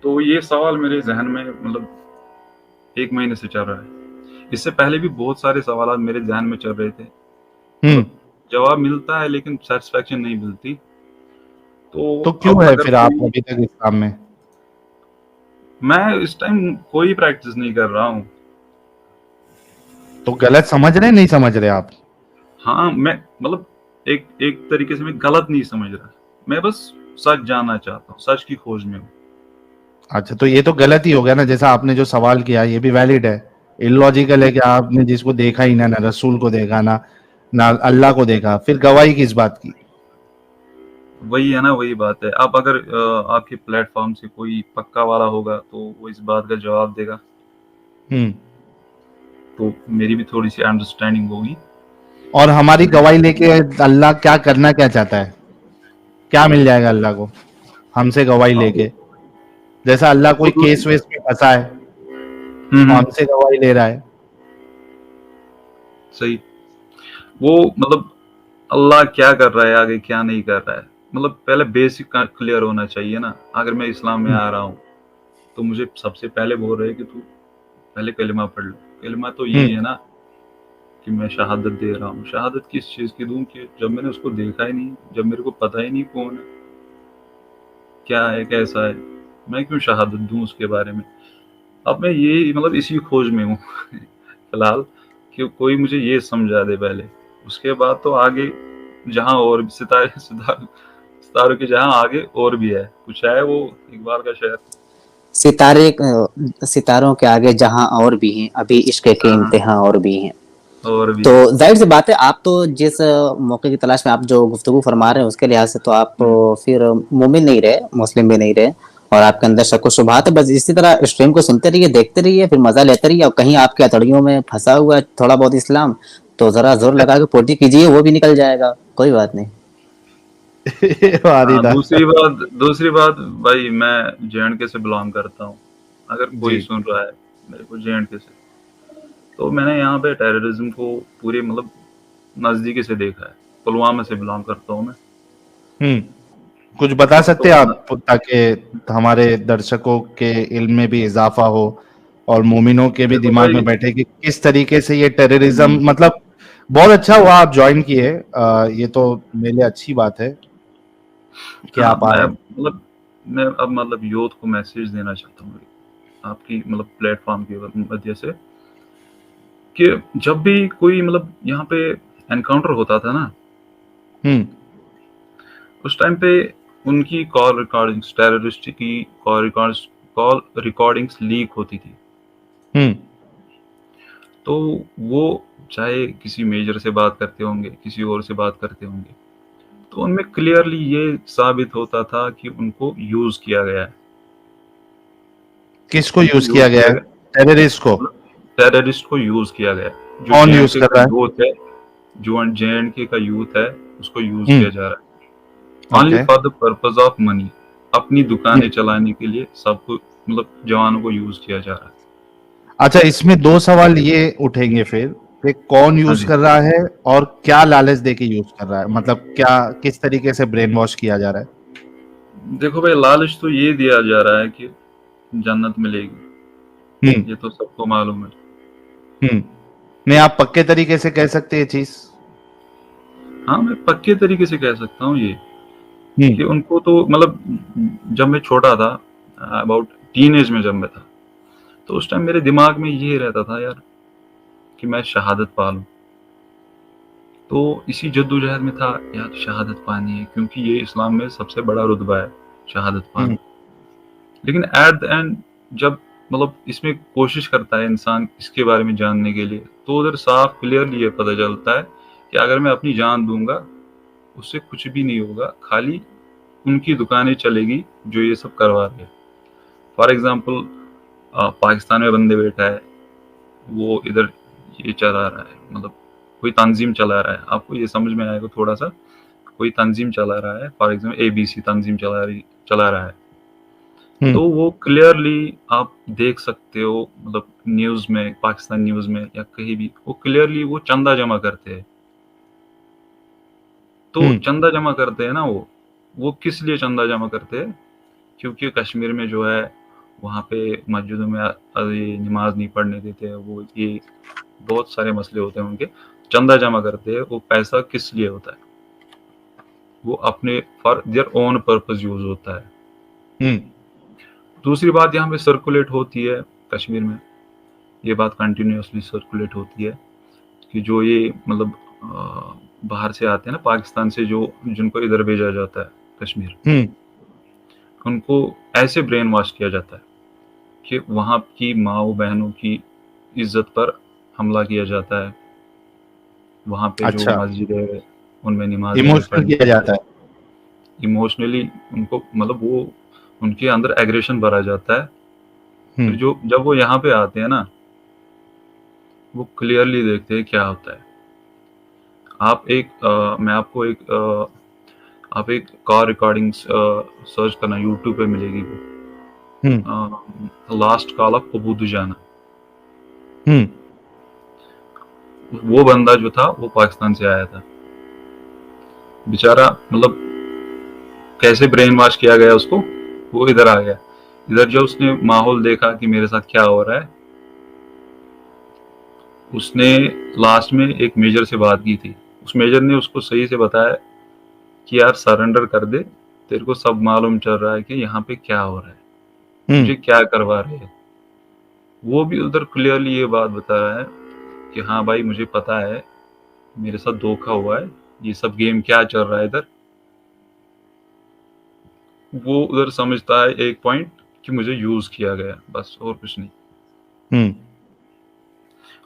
E: तो ये सवाल मेरे जहन में मतलब 1 महीने से चल रहा है। इससे पहले भी बहुत सारे सवाल मेरे जहन में चल रहे थे, मतलब जवाब मिलता है लेकिन सेटिस्फेक्शन नहीं मिलती।
A: तो
E: अब
A: क्यों है
E: अगर
A: फिर आप
E: कोई,
A: अभी तक इस्लाम में?
E: मैं इस टाइम कोई प्रैक्टिस नहीं कर रहा हूँ।
A: तो गलत समझ रहे, नहीं समझ रहे आप?
E: हाँ, मैं मतलब एक एक तरीके से मैं गलत नहीं समझ रहा, मैं बस सच जानना चाहता हूँ, सच की खोज में हूँ।
A: अच्छा, तो ये तो गलत ही हो गया ना, जैसा आपने जो सवाल किया ये भी वैलिड है। इलॉजिकल है कि आपने जिसको देखा ही ना रसूल को देखा, ना अल्लाह को देखा, फिर गवाही किस बात की?
E: वही है ना, वही बात है। अब अगर आपके प्लेटफॉर्म से कोई पक्का वाला होगा तो वो इस बात का जवाब देगा, तो मेरी भी थोड़ी सी अंडरस्टैंडिंग होगी।
A: और हमारी गवाही लेके अल्लाह क्या करना क्या चाहता है? क्या मिल जाएगा अल्लाह को हमसे गवाही
E: हाँ,
A: लेके? जैसा अल्लाह
E: वो
A: कोई केस
E: दूसरी।
A: वेस में फंसा है, वो
E: हम्म,
A: हमसे गवाही ले रहा है।
E: सही। वो मतलब अल्लाह क्या कर रहा है आगे, क्या नहीं कर रहा है, मतलब पहले बेसिक क्लियर होना चाहिए ना। अगर मैं इस्लाम में आ रहा हूँ तो मुझे सबसे पहले बोल रहे हैं कि तू पहले कलिमा पढ़ लो। कलिमा तो यही है ना कि मैं शहादत दे रहा हूँ। शहादत किस चीज़ की दूं कि जब मैंने उसको देखा ही नहीं, जब मेरे को पता ही नहीं कौन है, क्या है, कैसा है, मैं क्यों शहादत दूं उसके बारे में। अब मैं ये मतलब इसी खोज में हूँ फिलहाल, कि कोई मुझे ये समझा दे पहले, उसके बाद तो आगे जहाँ और भी सितारों के जहाँ आगे और भी है, कुछ है वो इकबाल का शेर।
F: सितारों के आगे जहां और भी हैं, अभी इश्क के
E: हाँ,
F: इम्तिहान और भी हैं।
E: और भी
F: तो
E: है।
F: जाहिर सी बात है, आप तो जिस मौके की तलाश में आप जो गुफ्तगू फरमा रहे हैं उसके लिहाज से तो आप फिर मोमिन नहीं रहे, मुस्लिम भी नहीं रहे, और आपके अंदर शक व शुबहात है। बस इसी तरह स्ट्रीम को सुनते रहिए, देखते रहिए, फिर मजा लेते रहिए, और कहीं आपके हथौड़ियों में फंसा हुआ है थोड़ा बहुत इस्लाम, तो जरा जोर लगा के पोटी कीजिए, वो भी निकल जाएगा, कोई बात नहीं।
A: हमारी
E: हाँ,
A: ना।
E: दूसरी बात भाई, मैं जे से बिलोंग करता हूँ। अगर कोई
A: जी।
E: सुन रहा है मेरे को जे से, तो मैंने यहाँ पे टेररिज्म को पूरे मतलब नजदीकी से देखा है। पुलवामा से बिलोंग करता हूँ मैं।
A: कुछ बता सकते हैं
E: तो
A: आप ताकि हमारे दर्शकों के इल्म में भी इजाफा हो और मोमिनों के भी
E: देखो
A: दिमाग
E: भाई,
A: में बैठे कि किस तरीके से ये टेररिज्म,
E: हम्म,
A: मतलब बहुत अच्छा हुआ आप ज्वाइन किए। ये तो मेरे लिए अच्छी बात है कि
E: हाँ,
A: आप
E: मैं
A: आए।
E: मतलब मैं अब मतलब यूथ को मैसेज देना चाहता हूँ आपकी मतलब प्लेटफॉर्म की वजह से, कि जब भी कोई मतलब यहाँ पे एनकाउंटर होता था ना,
A: हम्म।
E: उस टाइम पे उनकी कॉल रिकॉर्डिंग्स, टेररिस्ट की कॉल रिकॉर्डिंग्स लीक होती थी।
A: हम्म।
E: तो वो चाहे किसी मेजर से बात करते होंगे, किसी और से बात करते होंगे, तो उनमें क्लियरली ये साबित होता था कि उनको यूज किया गया है।
A: किसको
E: उनको
A: यूज
E: यूज
A: किया गया
E: किया
A: है?
E: गया,
A: टेररिस्ट को?
E: मतलब टेररिस्ट को यूज किया गया है। जो
A: कौन यूज
E: जे
A: कर
E: का
A: रहा है?
E: यूथ है, जो जे का यूथ है, उसको यूज
A: हम्म।
E: किया जा रहा है only
A: okay.
E: For the purpose of money. अपनी दुकानें चलाने के लिए सबको मतलब जवानों को यूज किया जा रहा है।
A: अच्छा, इसमें दो सवाल ये उठेंगे फिर कि कौन
E: हाँ
A: यूज
E: जी।
A: कर रहा है और क्या लालच देके यूज कर रहा है, मतलब क्या किस तरीके से ब्रेन वॉश किया जा रहा है?
E: देखो भाई, लालच तो ये दिया जा रहा है कि जन्नत मिलेगी,
A: हम्म।
E: ये तो सबको मालूम है।
A: नहीं, आप पक्के तरीके से कह सकते हैं ये चीज?
E: हाँ, मैं पक्के तरीके से कह सकता हूँ ये
A: हम्म
E: कि उनको तो मतलब जब मैं छोटा था, अबाउट टीनेज में जब मैं था, तो उस टाइम मेरे दिमाग में ये रहता था यार कि मैं शहादत पा लूं। तो इसी जद्दोजहद में था यार, शहादत पानी है, क्योंकि ये इस्लाम में सबसे बड़ा रुतबा है शहादत पाना। लेकिन एट द एंड जब मतलब इसमें कोशिश करता है इंसान इसके बारे में जानने के लिए, तो उधर साफ क्लियरली ये पता चलता है कि अगर मैं अपनी जान दूंगा उससे कुछ भी नहीं होगा, खाली उनकी दुकानें चलेगी जो ये सब करवा रहे हैं। फॉर एग्जाम्पल पाकिस्तान में बंदे बैठा है, वो इधर ये चला रहा है, मतलब कोई तंजीम चला रहा है, आपको ये समझ में आएगा थोड़ा सा, कोई तंजीम चला रहा है, फॉर एग्जाम्पल ABC तंजीम चला रहा है, तो वो क्लियरली आप देख सकते हो, मतलब न्यूज में, पाकिस्तान न्यूज में या कहीं भी, वो क्लियरली वो चंदा जमा करते हैं। तो चंदा जमा करते हैं ना, वो किस लिए चंदा जमा करते हैं? क्योंकि कश्मीर में जो है वहाँ पे मस्जिदों में ये नमाज नहीं पढ़ने देते हैं, वो ये बहुत सारे मसले होते हैं उनके। चंदा जमा करते हैं, वो पैसा किस लिए होता है? वो अपने for their own purpose use होता है। दूसरी बात यहाँ पे सर्कुलेट होती है कश्मीर में, ये बात कंटिन्यूसली सर्कुलेट होती है कि जो ये मतलब बाहर से आते हैं ना, पाकिस्तान से, जो जिनको इधर भेजा जाता है कश्मीर, उनको ऐसे ब्रेन वॉश किया जाता है कि वहाँ की माओ बहनों की इज्जत पर हमला किया जाता है, वहाँ पे जो मस्जिद है उनमें नमाज
A: इमोशनल किया जाता है,
E: इमोशनली उनको, मतलब वो उनके अंदर एग्रेशन भरा जाता है। फिर जो जब वो यहाँ पे आते हैं ना, वो क्लियरली देखते हैं क्या होता है। आप मैं आपको आप एक कार रिकॉर्डिंग सर्च करना, यूट्यूब पे मिलेगी वो, last call of Abu Dujana. वो बंदा जो था वो पाकिस्तान से आया था, बेचारा, मतलब कैसे ब्रेन वॉश किया गया उसको, वो इधर आ गया। इधर जब उसने माहौल देखा कि मेरे साथ क्या हो रहा है, उसने लास्ट में एक मेजर से बात की थी। उस मेजर ने उसको सही से बताया कि यार सरेंडर कर दे, तेरे को सब मालूम चल रहा है कि यहाँ पे क्या हो रहा है, मुझे क्या करवा रहे हैं। वो भी उधर क्लियरली ये बात बता रहा है कि हाँ भाई, मुझे पता है मेरे साथ धोखा हुआ है, ये सब गेम क्या चल रहा है इधर। वो उधर समझता है एक पॉइंट कि मुझे यूज किया गया, बस और कुछ नहीं।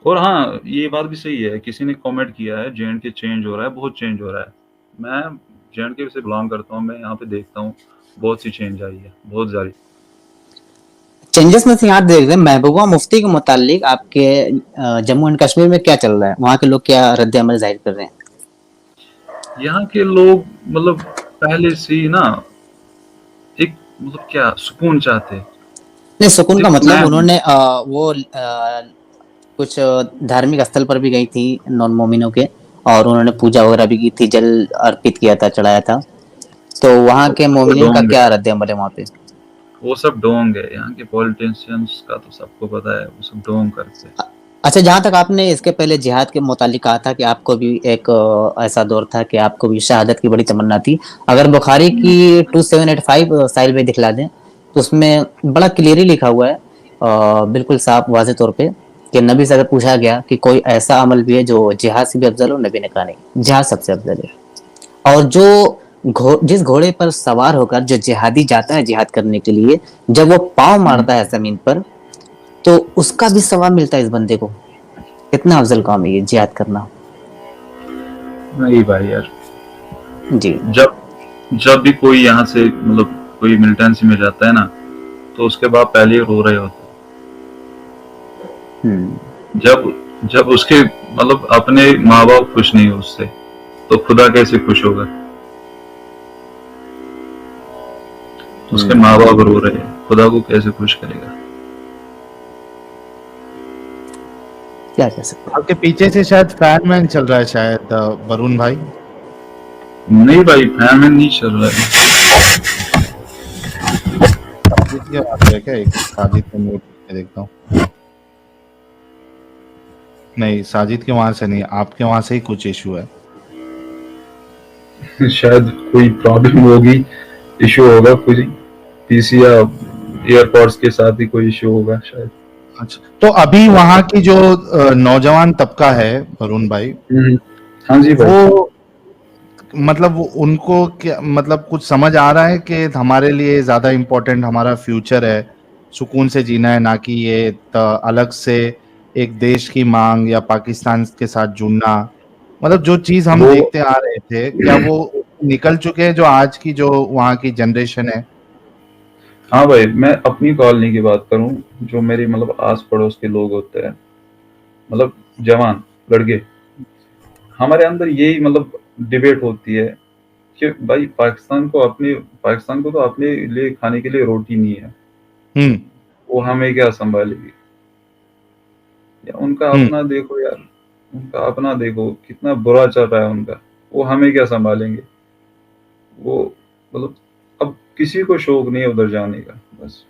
E: और हाँ, ये बात भी सही है, किसी ने कमेंट किया है J&K चेंज हो रहा है, बहुत चेंज हो रहा है। मैं J&K से बिलोंग करता हूँ, मैं यहाँ पे देखता हूँ बहुत सी चेंज आई है, बहुत सारी
F: चेंजेस में से यहाँ देख रहे हैं महबूबा मुफ्ती के मुतालिक आपके जम्मू एंड कश्मीर में क्या चल रहा है, वहाँ के लोग क्या रद्द अमल जाहिर कर रहे हैं?
E: यहाँ के लोग मतलब पहले से ही ना एक मतलब क्या सुकून चाहते हैं।
F: नहीं, सुकून का मतलब उन्होंने वो कुछ धार्मिक स्थल पर भी गई थी नॉन मोमिनों के, और उन्होंने पूजा वगैरह भी की थी, जल अर्पित किया था, चढ़ाया था। तो वहाँ के मोमिनिन का क्या रद्द अमल है वहाँ पे?
E: वो सब ढोंग है, यहाँ के पॉलिटिशियंस का तो सबको पता है, वो सब ढोंग करते हैं।
F: अच्छा, जहाँ तक आपने इसके पहले जिहाद के मुतालिक कहा था कि आपको भी एक ऐसा दौर था कि आपको भी शहादत की बड़ी तमन्ना थी, अगर बुखारी की 2785 साहिल में दिखला दें तो उसमें बड़ा क्लियरली लिखा हुआ है, बिल्कुल साफ वाज़ेह तौर पे, कि नबी से अगर पूछा गया कि कोई ऐसा अमल भी है जो जिहाद से भी अफजल हो, नबी ने कहा नहीं, जिहाद सबसे अफजल है। और जो जिस घोड़े पर सवार होकर जो जिहादी जाता है जिहाद करने के लिए, जब वो पांव मारता है जमीन पर, तो उसका भी सवाब मिलता है इस बंदे को। कितना अफजल काम है ये जिहाद करना।
E: नहीं भाई यार
F: जी,
E: जब भी कोई यहाँ से मतलब कोई मिलिटेंसी में जाता है ना, तो उसके बाद पहले ही रो रहे होते हैं। जब उसके मतलब अपने माँ बाप खुश नहीं हो उससे, तो खुदा कैसे खुश होगा? उसके माँ बाप रो रहे हैं, खुदा को कैसे खुश करेगा?
F: क्या कह सकते हैं?
A: आपके पीछे से शायद फैन मैन चल रहा है शायद, वरुण भाई।
E: नहीं भाई, फैन मैन नहीं चल रहा है।
A: साजिद की बात है क्या? एक साजिद को म्यूट करके देखता हूँ। नहीं, साजिद के वहां से नहीं, आपके वहां से ही कुछ इशू है।
G: शायद कोई प्रॉब्लम होगी, इशू होगा, कोई पीसी या एयरपॉड्स के साथ ही कोई इशू होगा शायद।
A: अच्छा, तो अभी वहां की जो नौजवान तबका है वरुण भाई,
G: हाँ जी भाई।
A: वो मतलब उनको क्या मतलब कुछ समझ आ रहा है कि हमारे लिए ज्यादा इम्पोर्टेंट हमारा फ्यूचर है, सुकून से जीना है, ना कि ये अलग से एक देश की मांग या पाकिस्तान के साथ जुड़ना, मतलब जो चीज हम
G: वो
A: देखते आ रहे थे, क्या वो निकल चुके हैं जो आज की जो वहाँ की जनरेशन है?
G: हाँ भाई, मैं अपनी कॉलोनी की बात करूं, जो मेरी मतलब आस पड़ोस के लोग होते हैं, मतलब जवान लड़के, हमारे अंदर यही मतलब डिबेट होती है कि भाई पाकिस्तान को तो अपने लिए खाने के लिए रोटी नहीं है,
A: हम्म।
G: वो हमें क्या संभालेगी? या उनका
A: हम्म।
G: अपना देखो यार, उनका अपना देखो कितना बुरा चल रहा है उनका, वो हमें क्या संभालेंगे? वो मतलब अब किसी को शौक नहीं है उधर जाने का, बस।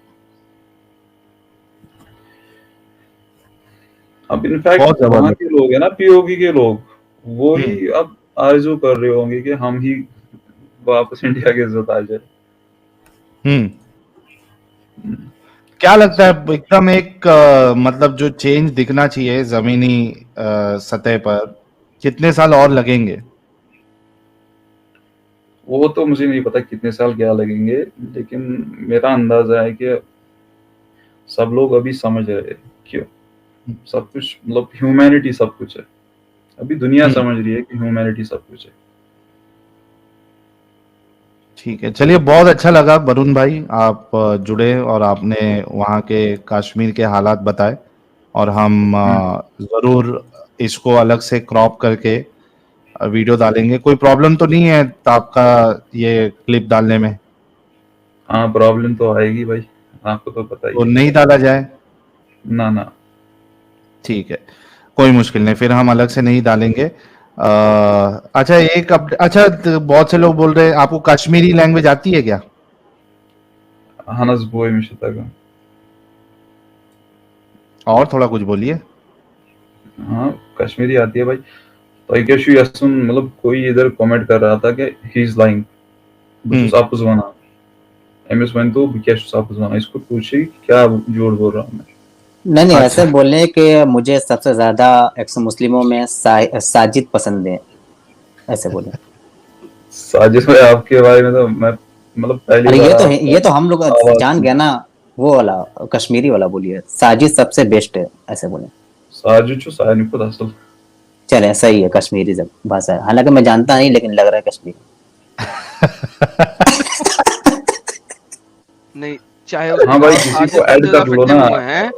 G: अब इनफैक्ट
A: बहुत
G: वहां
A: जबरदस्त।
G: के लोग है ना, पीओके के लोग, वो
A: हम्म।
G: ही अब आरजू कर रहे होंगे कि हम ही वापस इंडिया की इज्जत आ जाए।
A: हम्म। क्या लगता
G: इसमें
A: है एकदम एक मतलब जो चेंज दिखना चाहिए जमीनी सतह पर, कितने साल और लगेंगे?
G: वो तो मुझे नहीं पता कितने साल क्या लगेंगे, लेकिन मेरा अंदाजा है कि सब लोग अभी समझ रहे हैं क्यों, सब कुछ मतलब ह्यूमैनिटी सब कुछ है, अभी दुनिया
A: हम्म।
G: समझ रही है कि ह्यूमैनिटी सब कुछ है।
A: ठीक है, चलिए, बहुत अच्छा लगा वरुण भाई, आप जुड़े और आपने वहाँ के कश्मीर के हालात बताए, और हम जरूर इसको अलग से क्रॉप करके वीडियो डालेंगे। कोई प्रॉब्लम तो नहीं है तो आपका ये क्लिप डालने में?
G: हाँ, प्रॉब्लम तो आएगी भाई, आपको तो पता ही
A: तो
G: है।
A: नहीं डाला जाए?
G: ना ना।
A: ठीक है, कोई मुश्किल नहीं, फिर हम अलग से नहीं डालेंगे। अच्छा, अच्छा, तो बहुत से लोग बोल रहे हैं आपको कश्मीरी लैंग्वेज आती है क्या?
G: हनस बोय मिशता।
A: और थोड़ा कुछ बोलिए।
G: हाँ, कश्मीरी आती है भाई। तो कैशु यासुन मतलब कोई इधर कमेंट कर रहा था कि ही इज लाइंग,
A: हम्म।
G: बस आपस वना एमएस वन तो कैशु आपस वना, इसको पूछिए कि क्या झूठ बोल रहा हूँ मैं।
F: नहीं नहीं, ऐसे
A: अच्छा।
F: बोले कि मुझे सबसे ज्यादा एक्स मुस्लिमों में साजिद पसंद है, ऐसे बोले।
G: साजिद भाई, आपके बारे में तो मैं मतलब पहली
F: अरे
G: बार
F: ये तो है,
G: आपका
F: ये तो हम लोग
G: आवाज
F: जान
G: सुन।
F: गया ना। वो वाला कश्मीरी वाला बोलिए, साजिद सबसे बेस्ट है, ऐसे बोले।
G: साजिद जो साइनिक को असल।
F: चले, सही है, कश्मीरी जब भाषा है, हालांकि मैं जानता नहीं, लेकिन लग रहा है कश्मीरी।
H: नहीं, चाहे उसने
G: हाँ भाई,
H: कहा
G: किसी
H: साजिद
G: को ऐड
H: सबसे ज्यादा
G: कर लो
H: फिटे
G: ना।
H: मुंह है,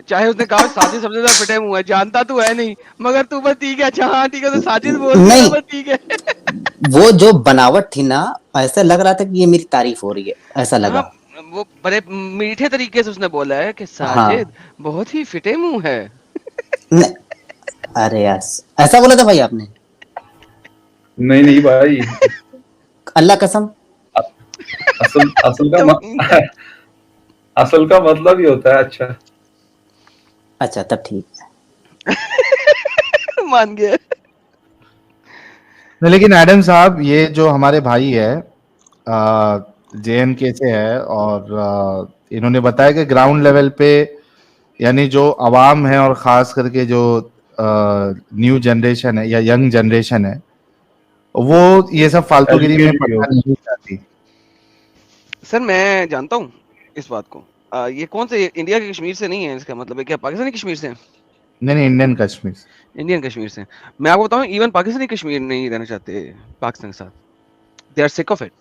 H: चाहे उसने कहा साजिद सबसे ज्यादा फिटे मुंह है, जानता तू है नहीं, मगर तू बस ठीक है, अच्छा हाँ ठीक है, तो साजिद बोल दिया ना,
F: नहीं,
H: बस ठीक है।
F: वो जो बनावट थी ना, ऐसा लग रहा था कि ये मेरी तारीफ हो रही है, ऐसा
H: हाँ,
F: लगा।
H: वो बड़े मीठे तरीके से उसने बोला है कि
F: हाँ।
H: साजिद बहुत ही फिटे मुंह है।
F: नहीं, अरे यार, ऐसा बोला था भाई आपने?
G: नहीं नहीं भाई,
F: अल्लाह कसम।
G: असल असल का
H: तुम
G: असल का मतलब ही होता है अच्छा।
F: अच्छा, तब ठीक
H: मान गया।
A: नहीं, लेकिन एडम साहब, ये जो हमारे भाई है JNK से है, और इन्होंने बताया कि ग्राउंड लेवल पे, यानी जो आवाम है और खास करके जो न्यू जनरेशन है या यंग जनरेशन है, वो ये सब फालतूगिरी में
G: एजुकेटेड
A: पढ़ना
G: लोग।
A: नहीं चाहती।
H: सर मैं जानता हूँ इस बात को। ये कौन से इंडिया के कश्मीर से नहीं है, इसका मतलब है क्या पाकिस्तानी कश्मीर से हैं?
A: नहीं नहीं, इंडियन कश्मीर।
H: इंडियन कश्मीर से। मैं आपको बताऊं, इवन पाकिस्तानी कश्मीर नहीं रहना चाहते पाकिस्तान के साथ। They are sick of it.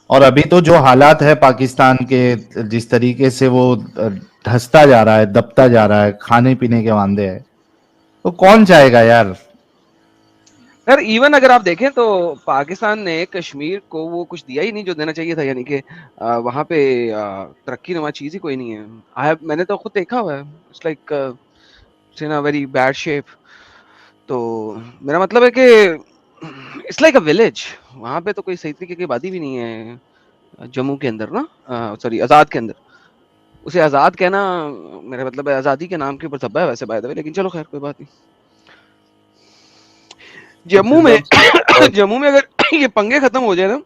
A: और अभी तो जो हालात है पाकिस्तान के, जिस तरीके से वो धंसता जा रहा है, दबता जा रहा है, खाने पीने के वांदे है, तो कौन चाहेगा यार?
H: यार इवन अगर आप देखें तो पाकिस्तान ने कश्मीर को वो कुछ दिया ही नहीं जो देना चाहिए था, यानी कि वहां पे तरक्की नुमा चीज ही कोई नहीं है। मैंने तो खुद देखा हुआ है, it's like in a very bad shape. तो मेरा मतलब है कि इट्स लाइक अ विलेज। वहां पे तो कोई सही तरीके की आबादी भी नहीं है जम्मू के अंदर ना, सॉरी आजाद के अंदर। उसे आजाद कहना, मेरा मतलब है आजादी के नाम के ऊपर धब्बा है वैसे बाय द वे, लेकिन चलो खैर कोई बात नहीं। जम्मू में
G: और
H: जम्मू में अगर ये पंगे खत्म हो जाए ना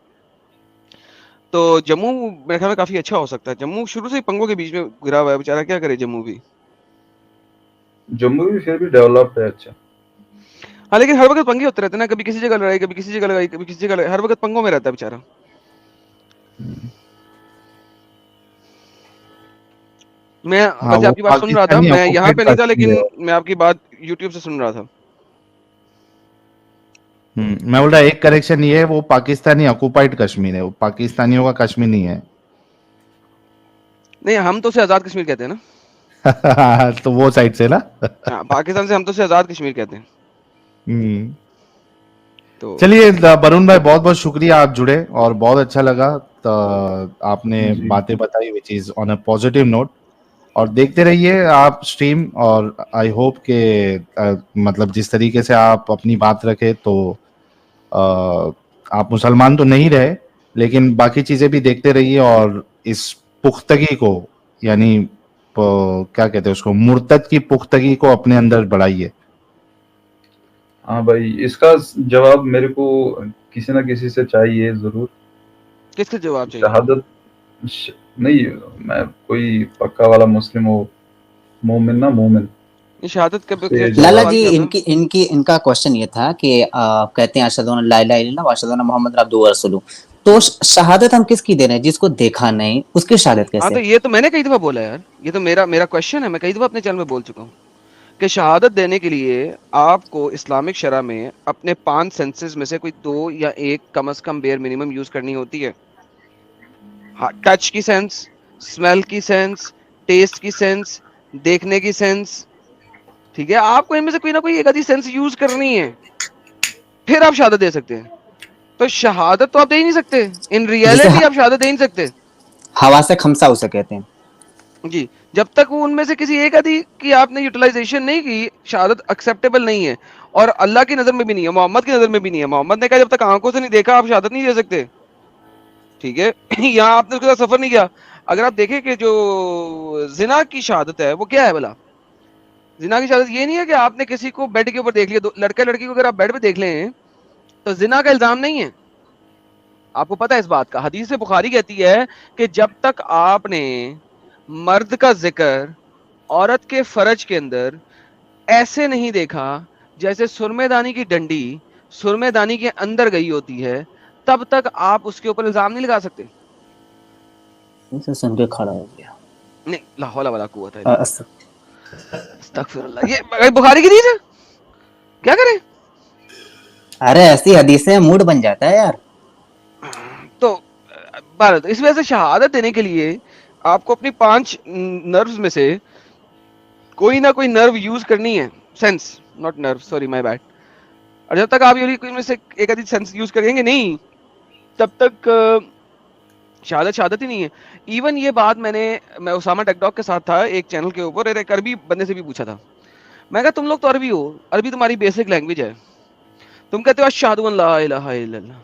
H: तो जम्मू मेरे ख्याल में काफी अच्छा हो सकता है। जम्मू शुरू से ही पंगों के बीच में गिरा हुआ है बेचारा, क्या करे जम्मू भी।
G: जम्मू भी फिर भी डेवलप्ड है अच्छा।
H: हाँ लेकिन हर वक्त पंगे होते रहते हैं ना, कभी किसी जगह लड़ाई, कभी किसी जगह लड़ाई, कभी किसी जगह लड़ाई, हर वक्त पंगों में रहता है बेचारा। मैं
A: हाँ,
H: वैसे
A: वो
H: आपकी बात सुन रहा था,
A: पाकिस्तानी
H: मैं यहाँ पे
A: ऑक्युपेट
H: नहीं था
A: कश्मीर
H: लेकिन
A: है।
H: मैं आपकी बात यूट्यूब से सुन रहा था।
A: मैं बोल रहा एक करेक्शन ये है, वो पाकिस्तानी ऑक्युपाइड कश्मीर है, वो पाकिस्तानियों का कश्मीर नहीं है।
H: नहीं, हम तो उसे आजाद कश्मीर कहते हैं ना।
A: तो वो साइड से ना।
H: हाँ, पाकिस्तान से हम तो उसे आजाद कश्मीर कहते हैं।
A: हम्म।
H: तो
A: चलिए वरुण भाई, बहुत बहुत शुक्रिया, आप जुड़े और बहुत अच्छा लगा। तो आपने
G: जी
A: बातें बताई which is on a positive note. और देखते रहिए आप स्ट्रीम, और आई होप के मतलब जिस तरीके से आप अपनी बात रखे, तो आप मुसलमान तो नहीं रहे, लेकिन बाकी चीजें भी देखते रहिए, और इस पुख्तगी को, यानी क्या कहते हैं उसको, मुर्तद की पुख्तगी को अपने अंदर बढ़ाइए।
G: हाँ भाई, इसका जवाब मेरे को किसी ना किसी से चाहिए जरूर।
H: किसके जवाब चाहिए?
G: शहादत नहीं, मैं कोई पक्का वाला मुस्लिम हो, मोमिन ना मोमिन
H: ये शहादत कब
G: से
H: किसका
F: लाला
H: सवाल
F: जी,
H: किया आपने?
F: इनकी इनकी इनका क्वेश्चन ये था कि कहते हैं अशहदु अन ला इलाहा इल्लल्लाह व अशहदु अन्न मोहम्मद अब्दुहु व रसूलुहु। तो शहादत हम किसकी दे रहे हैं? जिसको देखा नहीं उसकी शहादत
H: हाँ तो
F: कैसे?
H: ये तो मैंने कई दफा बोला यार, ये तो मेरा क्वेश्चन है, मैं कई दफा अपने चैनल में बोल चुका हूँ कि शहादत देने के लिए आपको इस्लामिक शरा में अपने 5 सेंसेस में से कोई 2 या 1 कम से कम बेयर मिनिमम यूज करनी होती है। टच की सेंस, स्मेल की सेंस, टेस्ट की सेंस, देखने की सेंस, ठीक है, आपको इनमें से कोई ना कोई एक आधी सेंस यूज करनी है, फिर आप शहादत दे सकते हैं। तो शहादत तो आप दे ही नहीं सकते, इन
F: जिसे
H: रियलिटी आप शहादत दे ही नहीं सकते
F: हवा से खमसा उसे कहते हैं।
H: जी। जब तक वो उनमें से किसी एक आदि की आपने यूटिलाइजेशन नहीं की, शहादत एक्सेप्टेबल नहीं है, और अल्लाह की नजर में भी नहीं है, मोहम्मद की नजर में भी नहीं है। मोहम्मद ने कहा जब तक आंखों से नहीं देखा आप शहादत नहीं दे सकते, ठीक है। यहाँ आपने उसके साथ सफर नहीं किया। अगर आप देखें कि जो जिना की शहादत है वो क्या है भला, जिना की शहादत ये नहीं है कि आपने किसी को बेड के ऊपर देख लिया, लड़का लड़की को अगर आप बेड पे देख लें तो जिना का इल्जाम नहीं है। आपको पता है इस बात का, हदीस से बुखारी कहती है कि जब तक आपने मर्द का जिक्र औरत के फरज के अंदर ऐसे नहीं देखा जैसे सुरमेदानी की डंडी सुरमेदानी के अंदर गई होती है, तब तक आप उसके ऊपर इल्जाम नहीं लगा सकते।
F: इसे सुन के खड़ा हो गया।
H: नहीं, ला हौला वला कुव्वत इल्ला बिल्लाह।
F: अस-
H: अस्तगफिरुल्लाह, ये बुखारी की हदीस है, क्या करें।
F: अरे ऐसी हदीसें मूड बन जाता है यार।
H: तो भारत, इस वजह से शहादत देने के लिए आपको अपनी 5 नर्व्स में से कोई ना कोई नर्व यूज करनी है, sense not nerve, sorry my bad. और जब तक आप ये कोई में से एक आधी सेंस यूज करेंगे नहीं, तब तक शहादत शहादत ही नहीं है। इवन ये बात मैं उसामा टेकडॉक के साथ था एक चैनल के ऊपर, एक अरबी बंदे से भी पूछा था। मैं कहा तुम लोग तो अरबी हो, अरबी तुम्हारी बेसिक लैंग्वेज है, तुम कहते हो अशहदु अन ला इलाहा इल्लल्लाह,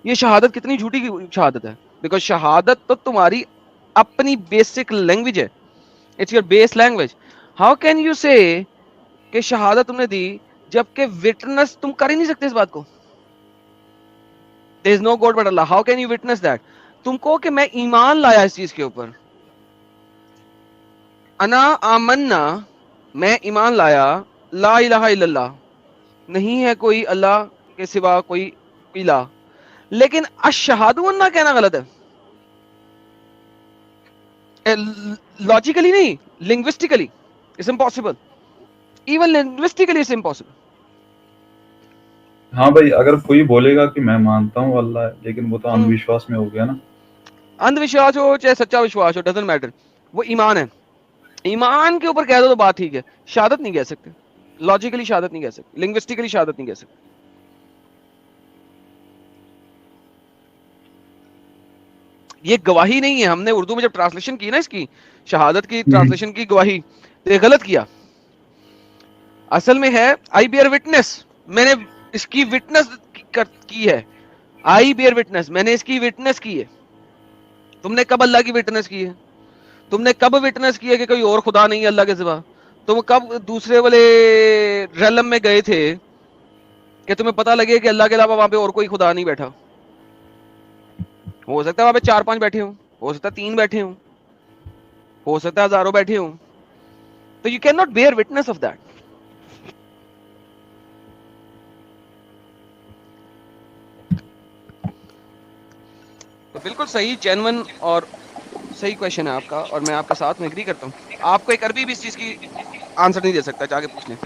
H: ये शहादत कितनी झूठी शहादत है। बिकॉज शहादत तो तुम्हारी अपनी बेसिक लैंग्वेज है, it's your base language. How can you से कि शहादत तुमने दी जबकि विटनेस तुम कर ही नहीं सकते इस बात को। There is no god but Allah, how can you witness that. तुम कहो कि मैं ईमान लाया इस चीज के ऊपर, अना आमन्ना, मैं ईमान लाया, ला इलाहा इल्लल्लाह, नहीं है कोई अल्लाह के सिवा कोई इलाह, लेकिन अशहदु अन्ना कहना गलत है। लॉजिकली नहीं, linguistically it's impossible, even linguistically it's impossible.
G: हाँ भाई, अगर कोई बोलेगा कि मैं मानता हूँ अल्लाह है, लेकिन वो तो अंधविश्वास में हो गया ना।
H: अंधविश्वास हो चाहे सच्चा विश्वास हो, डजंट मैटर, वो ईमान है। ईमान के ऊपर कह दो तो बात ठीक है, शहादत नहीं कह सकते, लॉजिकली शहादत नहीं कह सकते, लिंग्विस्टिकली शहादत नहीं कह सकते। ये गवाही नहीं है। हमने उर्दू में जब ट्रांसलेशन की ना इसकी, शहादत की ट्रांसलेशन की गवाही, तो ये गलत किया। असल में है आई बियर विटनेस, मैंने इसकी विटनेस की है, आई बियर विटनेस, मैंने इसकी विटनेस की है। तुमने कब अल्लाह की विटनेस की है? तुमने कब विटनेस किया कि कोई और खुदा नहीं है अल्लाह के सिवा? तुम कब दूसरे वाले रेलम में गए थे कि तुम्हें पता लगे कि अल्लाह के अलावा वहां पे और कोई खुदा नहीं बैठा। हो सकता है वहां पे 4-5 बैठे हो सकता है 3 बैठे हो सकता है हजारों बैठे हो, तो you can not bear witness of that. तो बिल्कुल सही, जेन्युइन और सही क्वेश्चन है आपका, और मैं आपके साथ में एग्री करता हूँ। आपको एक अरबी भी इस चीज की आंसर नहीं दे सकता, जाके पूछ लें।